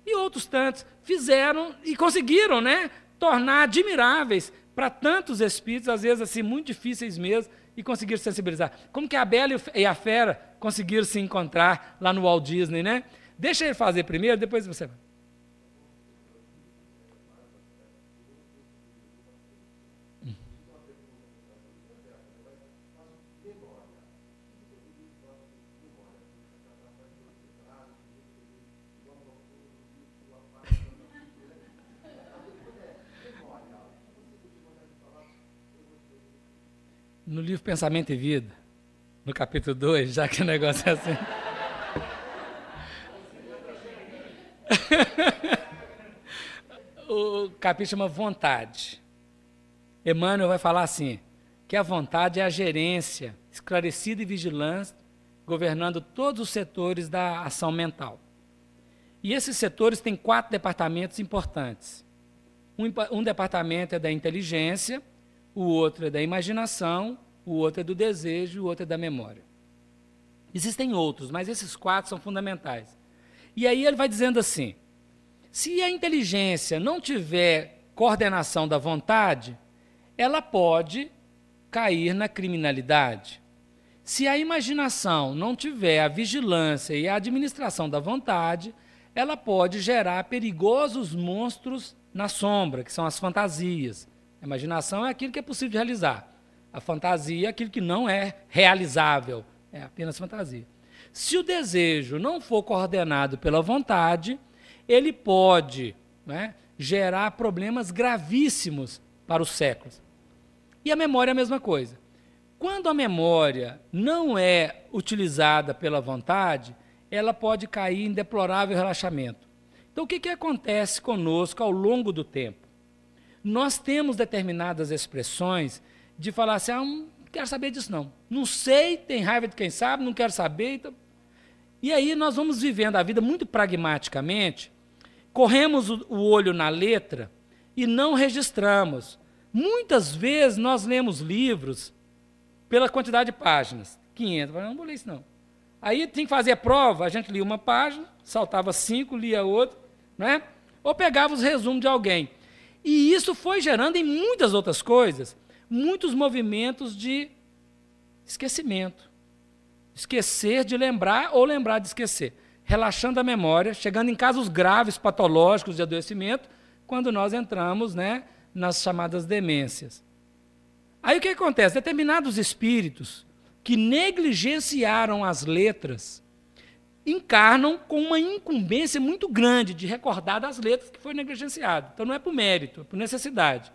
e outros tantos fizeram e conseguiram, né, tornar admiráveis para tantos espíritos, às vezes assim, muito difíceis mesmo, e conseguiram sensibilizar. Como que a Bela e a Fera conseguiram se encontrar lá no Walt Disney, né? Deixa ele fazer primeiro, depois você vai. no livro Pensamento e Vida, no capítulo 2, já que o negócio é assim. O capítulo chama Vontade. Emmanuel vai falar assim, que a vontade é a gerência esclarecida e vigilante, governando todos os setores da ação mental. E esses setores têm 4 departamentos importantes. Um departamento é da inteligência, o outro é da imaginação, o outro é do desejo e o outro é da memória. Existem outros, mas esses 4 são fundamentais. E aí ele vai dizendo assim, se a inteligência não tiver coordenação da vontade, ela pode cair na criminalidade. Se a imaginação não tiver a vigilância e a administração da vontade, ela pode gerar perigosos monstros na sombra, que são as fantasias. A imaginação é aquilo que é possível de realizar. A fantasia é aquilo que não é realizável, é apenas fantasia. Se o desejo não for coordenado pela vontade, ele pode, né, gerar problemas gravíssimos para os séculos. E a memória é a mesma coisa. Quando a memória não é utilizada pela vontade, ela pode cair em deplorável relaxamento. Então, o que acontece conosco ao longo do tempo? Nós temos determinadas expressões de falar assim, não quero saber disso não. Não sei, tem raiva de quem sabe, não quero saber. Então... E aí nós vamos vivendo a vida muito pragmaticamente, corremos o olho na letra e não registramos. Muitas vezes nós lemos livros pela quantidade de páginas, 500, não vou ler isso não. Aí tem que fazer a prova, a gente lia uma página, saltava 5, lia outra, né? Ou pegava os resumos de alguém. E isso foi gerando em muitas outras coisas, muitos movimentos de esquecimento. Esquecer de lembrar ou lembrar de esquecer. Relaxando a memória, chegando em casos graves, patológicos de adoecimento, quando nós entramos, né, nas chamadas demências. Aí o que acontece? Determinados espíritos que negligenciaram as letras encarnam com uma incumbência muito grande de recordar das letras que foi negligenciado. Então não é por mérito, é por necessidade.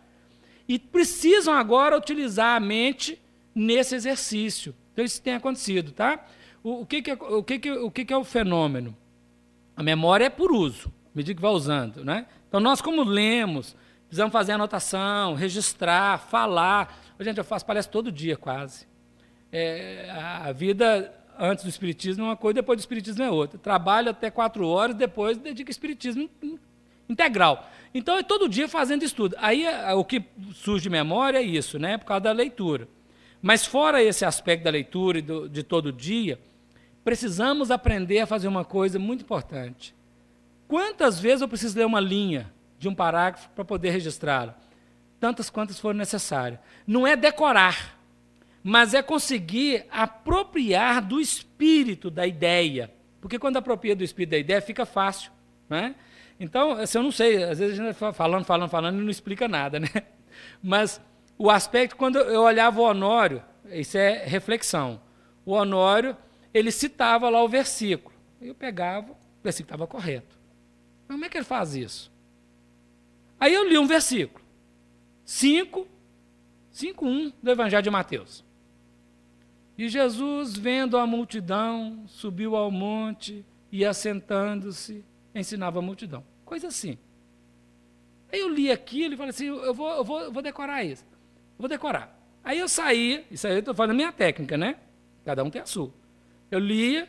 E precisam agora utilizar a mente nesse exercício. Então isso tem acontecido, tá? O que é o fenômeno? A memória é por uso, à medida que vai usando, né? Então nós, como lemos, precisamos fazer anotação, registrar, falar. Gente, eu faço palestra todo dia quase. A vida antes do espiritismo é uma coisa, depois do espiritismo é outra. Trabalho até 4 horas, depois dedico ao espiritismo integral. Então, é todo dia fazendo estudo. Aí, o que surge de memória é isso, né? Por causa da leitura. Mas, fora esse aspecto da leitura e de todo dia, precisamos aprender a fazer uma coisa muito importante. Quantas vezes eu preciso ler uma linha de um parágrafo para poder registrá-la? Tantas quantas forem necessárias. Não é decorar, mas é conseguir apropriar do espírito da ideia. Porque quando apropria do espírito da ideia, fica fácil, né? Então, assim, eu não sei, às vezes a gente vai falando e não explica nada, né? Mas o aspecto, quando eu olhava o Honório, isso é reflexão. O Honório, ele citava lá o versículo. Eu pegava, o versículo estava correto. Mas como é que ele faz isso? Aí eu li um versículo. 5:1 do Evangelho de Mateus. E Jesus, vendo a multidão, subiu ao monte e, assentando-se, ensinava a multidão. Coisa assim. Aí eu li aquilo e falei assim, eu vou decorar isso. Vou decorar. Aí eu saí, isso aí eu estou falando a minha técnica, né? Cada um tem a sua. Eu lia,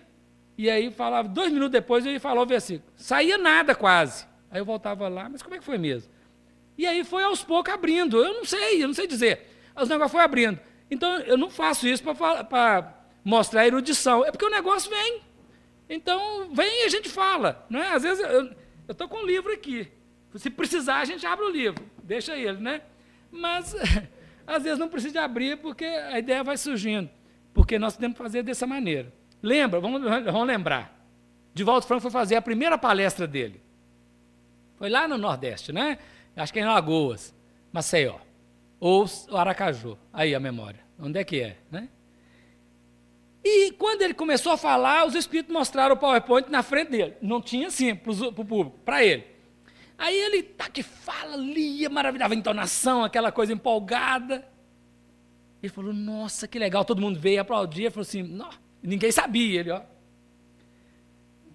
e aí falava, 2 minutos depois eu ia falar o versículo. Saía nada quase. Aí eu voltava lá, mas como é que foi mesmo? E aí foi aos poucos abrindo. Eu não sei dizer. Os negócios foi abrindo. Então, eu não faço isso para mostrar erudição. É porque o negócio vem. Então, vem e a gente fala. Não é? Às vezes, eu estou com um livro aqui. Se precisar, a gente abre o livro. Deixa ele, né? Mas, às vezes, não precisa abrir porque a ideia vai surgindo. Porque nós temos que fazer dessa maneira. Lembra? Vamos lembrar. Divaldo Franco foi fazer a primeira palestra dele. Foi lá no Nordeste, né? Acho que é em Alagoas, Maceió. Ou Aracaju. Aí a memória. Onde é que é, né? E quando ele começou a falar, os espíritos mostraram o PowerPoint na frente dele. Não tinha assim para o público, para ele. Aí ele tá que fala, lia, maravilhava a entonação, aquela coisa empolgada. Ele falou, nossa, que legal. Todo mundo veio aplaudir. Falou assim, não, ninguém sabia. Ele, ó.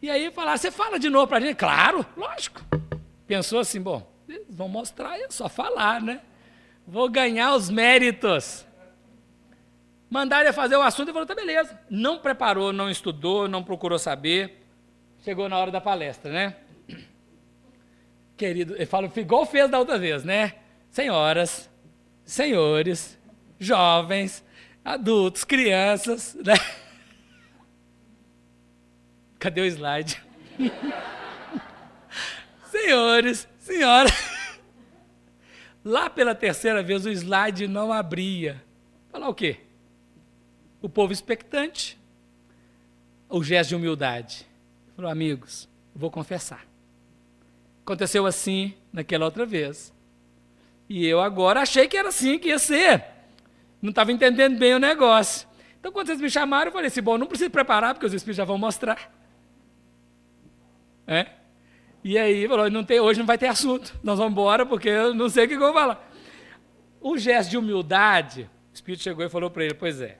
E aí falaram, você fala de novo para a gente? Claro, lógico. Pensou assim, bom, eles vão mostrar, é só falar, né? Vou ganhar os méritos. Mandaram ele fazer o assunto e falou, tá beleza. Não preparou, não estudou, não procurou saber. Chegou na hora da palestra, né? Querido, ele fala, igual fez da outra vez, né? Senhoras, senhores, jovens, adultos, crianças, né? Cadê o slide? Senhores, senhoras. Lá pela terceira vez o slide não abria. Falar o quê? O povo expectante. O gesto de humildade. Falou, amigos, eu vou confessar. Aconteceu assim naquela outra vez. E eu agora achei que era assim que ia ser. Não estava entendendo bem o negócio. Então, quando vocês me chamaram, eu falei assim, bom, não preciso preparar, porque os Espíritos já vão mostrar. É? E aí, falou, hoje não vai ter assunto. Nós vamos embora, porque eu não sei o que eu vou falar. O gesto de humildade, o Espírito chegou e falou para ele, pois é,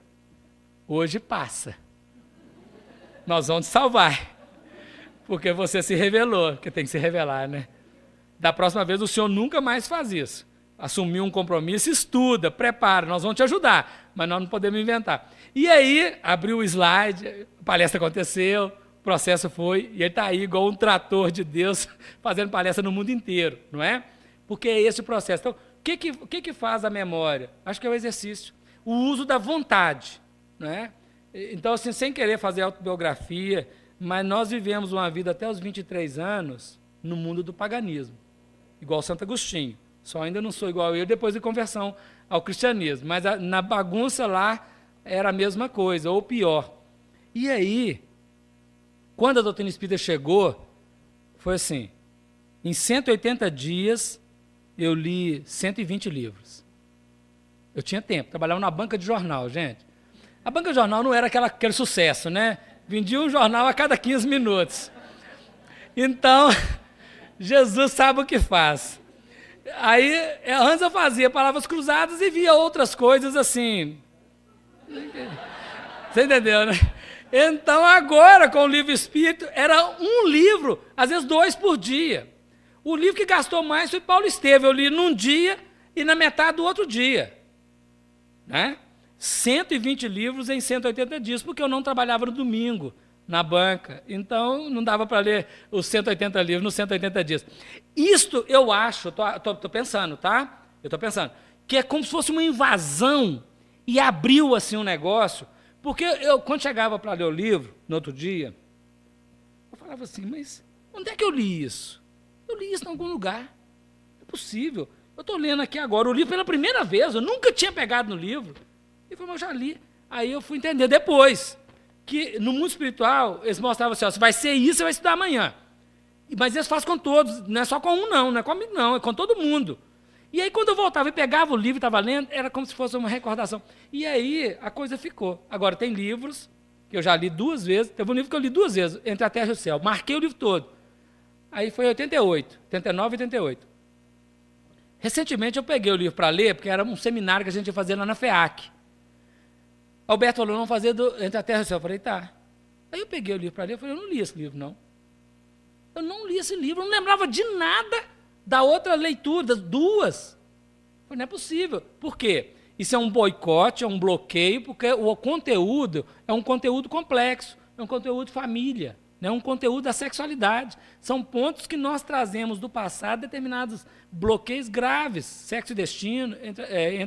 hoje passa. Nós vamos te salvar. Porque você se revelou, que tem que se revelar, né? Da próxima vez o senhor nunca mais faz isso. Assumiu um compromisso, estuda, prepara, nós vamos te ajudar, mas nós não podemos inventar. E aí, abriu o slide, a palestra aconteceu, o processo foi, e ele está aí igual um trator de Deus, fazendo palestra no mundo inteiro, não é? Porque é esse o processo. Então, o que faz a memória? Acho que é o exercício. O uso da vontade, não é? Então, assim, sem querer fazer autobiografia, mas nós vivemos uma vida até os 23 anos no mundo do paganismo, igual Santo Agostinho. Só ainda não sou igual eu depois de conversão ao cristianismo, mas na bagunça lá era a mesma coisa, ou pior. E aí, quando a doutrina espírita chegou, foi assim, em 180 dias eu li 120 livros. Eu tinha tempo, trabalhava na banca de jornal, gente. A banca de jornal não era aquele sucesso, né? Vendia um jornal a cada 15 minutos. Então, Jesus sabe o que faz. Aí, antes eu fazia palavras cruzadas e via outras coisas assim. Você entendeu, né? Então, agora, com o livro espírito, era um livro, às vezes 2 por dia. O livro que gastou mais foi Paulo Estevam. Eu li num dia e na metade do outro dia. Né? 120 livros em 180 dias, porque eu não trabalhava no domingo na banca. Então, não dava para ler os 180 livros nos 180 dias. Isto eu acho, estou pensando, tá? Eu estou pensando, que é como se fosse uma invasão e abriu assim um negócio, porque eu, quando chegava para ler o livro, no outro dia, eu falava assim, mas onde é que eu li isso? Eu li isso em algum lugar. Não é possível. Eu estou lendo aqui agora o livro pela primeira vez, eu nunca tinha pegado no livro. E falei, mas eu já li. Aí eu fui entender depois, que no mundo espiritual, eles mostravam assim, ó, se vai ser isso, você vai estudar amanhã. Mas eles fazem com todos, não é só com um não é comigo não, é com todo mundo. E aí quando eu voltava e pegava o livro e estava lendo, era como se fosse uma recordação. E aí a coisa ficou. Agora tem livros, que eu já li 2 vezes, teve um livro que eu li 2 vezes, Entre a Terra e o Céu, marquei o livro todo. Aí foi 88, 89 e 88. Recentemente eu peguei o livro para ler, porque era um seminário que a gente ia fazer lá na FEAC. Alberto falou, vamos fazer Entre a Terra e o Céu. Eu falei, tá. Aí eu peguei o livro para ler, eu falei, eu não li esse livro, não. Eu não li esse livro, eu não lembrava de nada da outra leitura, das 2. Eu falei, não é possível. Por quê? Isso é um boicote, é um bloqueio, porque o conteúdo é um conteúdo complexo, é um conteúdo de família, é um conteúdo da sexualidade. São pontos que nós trazemos do passado, determinados bloqueios graves, sexo e destino, entre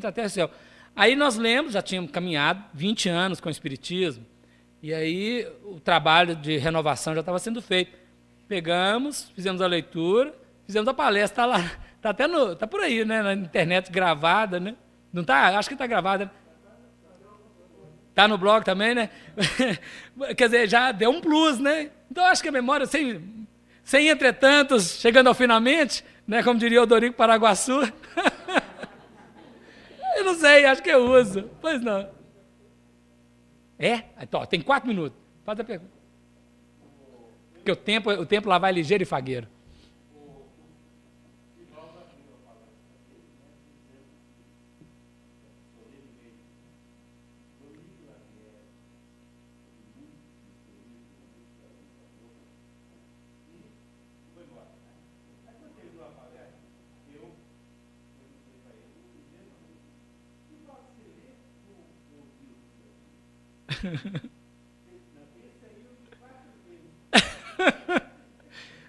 a Terra e o Céu. Aí nós lemos, já tínhamos caminhado 20 anos com o Espiritismo, e aí o trabalho de renovação já estava sendo feito. Pegamos, fizemos a leitura, fizemos a palestra, está lá, está até tá por aí, né, na internet gravada, né? Não está? Acho que está gravada. Né? Está no blog também, né? Quer dizer, já deu um plus, né? Então acho que a memória, sem entretantos, chegando ao finalmente, né, como diria o Dorico Paraguaçu. Eu não sei, acho que eu uso. Pois não. É? Então, tem 4 minutos. Faz a pergunta. Porque o tempo lá vai ligeiro e fagueiro.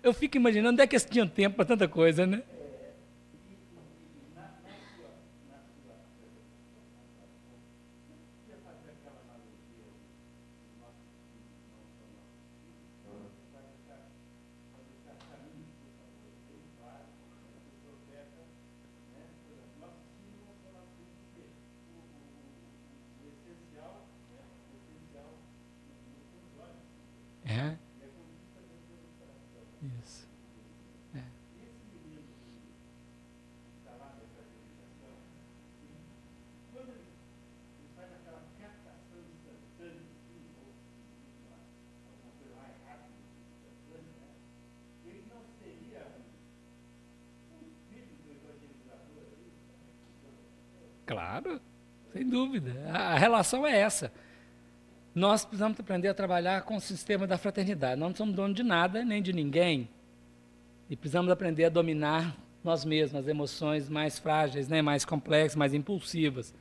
Eu fico imaginando onde é que eles tinham tempo para tanta coisa, né? É. Isso. É. Claro, sem dúvida. A relação é essa. Nós precisamos aprender a trabalhar com o sistema da fraternidade. Nós não somos donos de nada, nem de ninguém. E precisamos aprender a dominar nós mesmos, as emoções mais frágeis, né, mais complexas, mais impulsivas.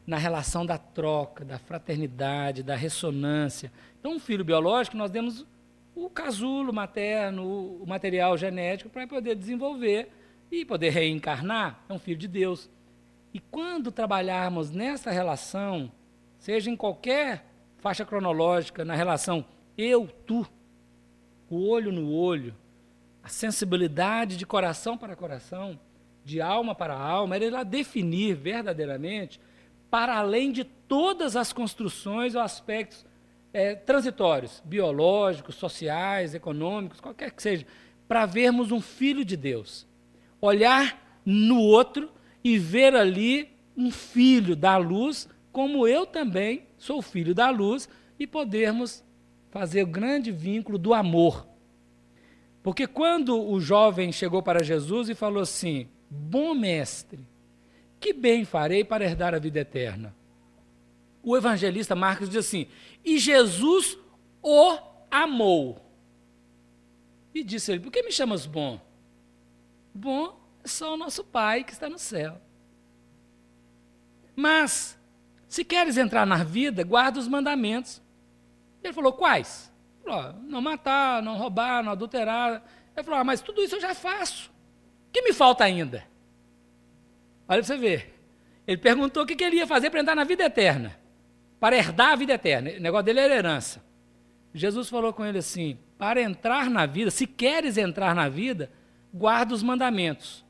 Na relação da troca, da fraternidade, da ressonância. Então, um filho biológico, nós demos o casulo materno, o material genético para poder desenvolver e poder reencarnar. É um filho de Deus. E quando trabalharmos nessa relação, seja em qualquer faixa cronológica, na relação eu, tu, o olho no olho, a sensibilidade de coração para coração, de alma para alma, era ela definir verdadeiramente, para além de todas as construções ou aspectos transitórios, biológicos, sociais, econômicos, qualquer que seja, para vermos um filho de Deus. Olhar no outro e ver ali um filho da luz, como eu também sou filho da luz, e podermos fazer o grande vínculo do amor. Porque quando o jovem chegou para Jesus e falou assim, bom mestre, que bem farei para herdar a vida eterna? O evangelista Marcos diz assim, e Jesus o amou. E disse ele, por que me chamas bom? Bom é só o nosso Pai que está no céu. Mas, se queres entrar na vida, guarda os mandamentos. Ele falou, quais? Ele falou, não matar, não roubar, não adulterar. Ele falou, mas tudo isso eu já faço. O que me falta ainda? Olha para você ver. Ele perguntou o que ele ia fazer para entrar na vida eterna. Para herdar a vida eterna. O negócio dele era herança. Jesus falou com ele assim, para entrar na vida, se queres entrar na vida, guarda os mandamentos.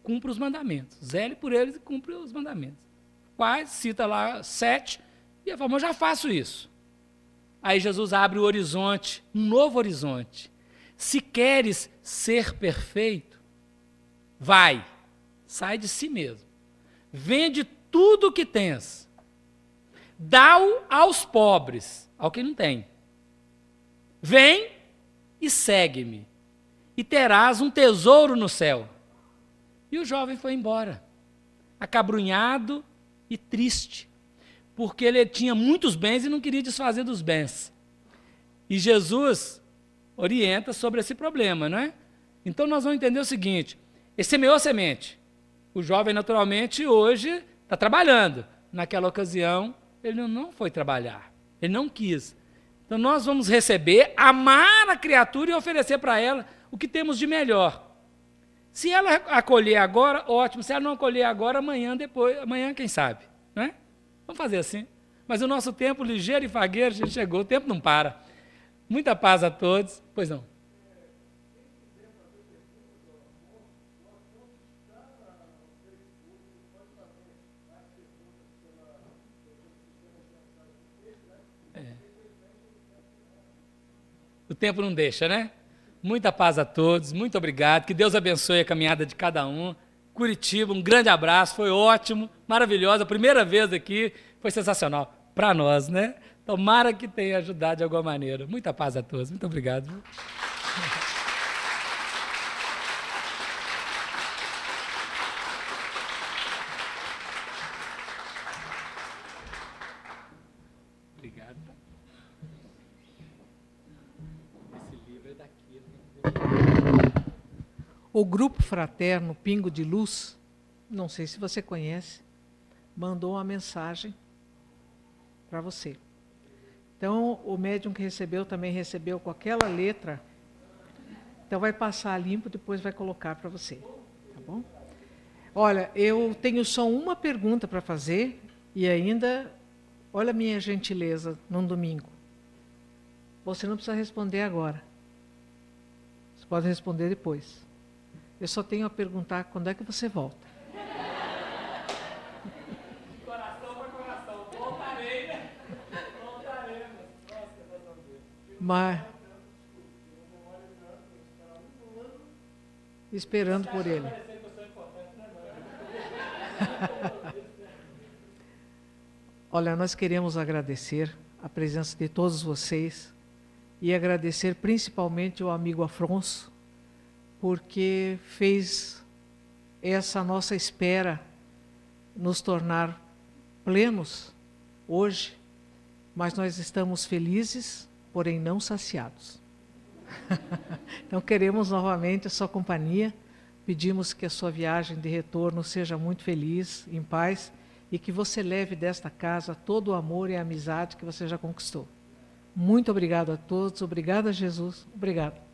Cumpre os mandamentos. Zele por eles e cumpre os mandamentos. Quais? Cita lá 7. E ele falou, mas eu já faço isso. Aí Jesus abre o horizonte, um novo horizonte. Se queres ser perfeito, vai, sai de si mesmo. Vende tudo o que tens. Dá-o aos pobres, ao que não tem. Vem e segue-me, e terás um tesouro no céu. E o jovem foi embora, acabrunhado e triste, porque ele tinha muitos bens e não queria desfazer dos bens. E Jesus orienta sobre esse problema, não é? Então nós vamos entender o seguinte, ele semeou a semente. O jovem, naturalmente, hoje está trabalhando. Naquela ocasião, ele não foi trabalhar, ele não quis. Então nós vamos receber, amar a criatura e oferecer para ela o que temos de melhor. Se ela acolher agora, ótimo. Se ela não acolher agora, amanhã, depois, amanhã quem sabe, né? Vamos fazer assim. Mas o nosso tempo ligeiro e fagueiro já chegou, o tempo não para. Muita paz a todos. Pois não. O tempo não deixa, né? Muita paz a todos, muito obrigado, que Deus abençoe a caminhada de cada um. Curitiba, um grande abraço, foi ótimo, maravilhosa, a primeira vez aqui, foi sensacional, para nós, né? Tomara que tenha ajudado de alguma maneira. Muita paz a todos, muito obrigado. Obrigado. Esse livro é daqui. O Grupo Fraterno Pingo de Luz, não sei se você conhece, mandou uma mensagem para você. Então, o médium que recebeu também recebeu com aquela letra. Então, vai passar limpo, depois vai colocar para você. Tá bom? Olha, eu tenho só uma pergunta para fazer e ainda, olha a minha gentileza, num domingo. Você não precisa responder agora. Você pode responder depois. Eu só tenho a perguntar quando é que você volta. Coração para coração. Voltarei, né? Voltarei. Mas esperando por ele. Olha, nós queremos agradecer a presença de todos vocês e agradecer principalmente ao amigo Afonso, porque fez essa nossa espera nos tornar plenos hoje, mas nós estamos felizes, porém não saciados. Então queremos novamente a sua companhia, pedimos que a sua viagem de retorno seja muito feliz, em paz, e que você leve desta casa todo o amor e a amizade que você já conquistou. Muito obrigado a todos, obrigada Jesus, obrigado.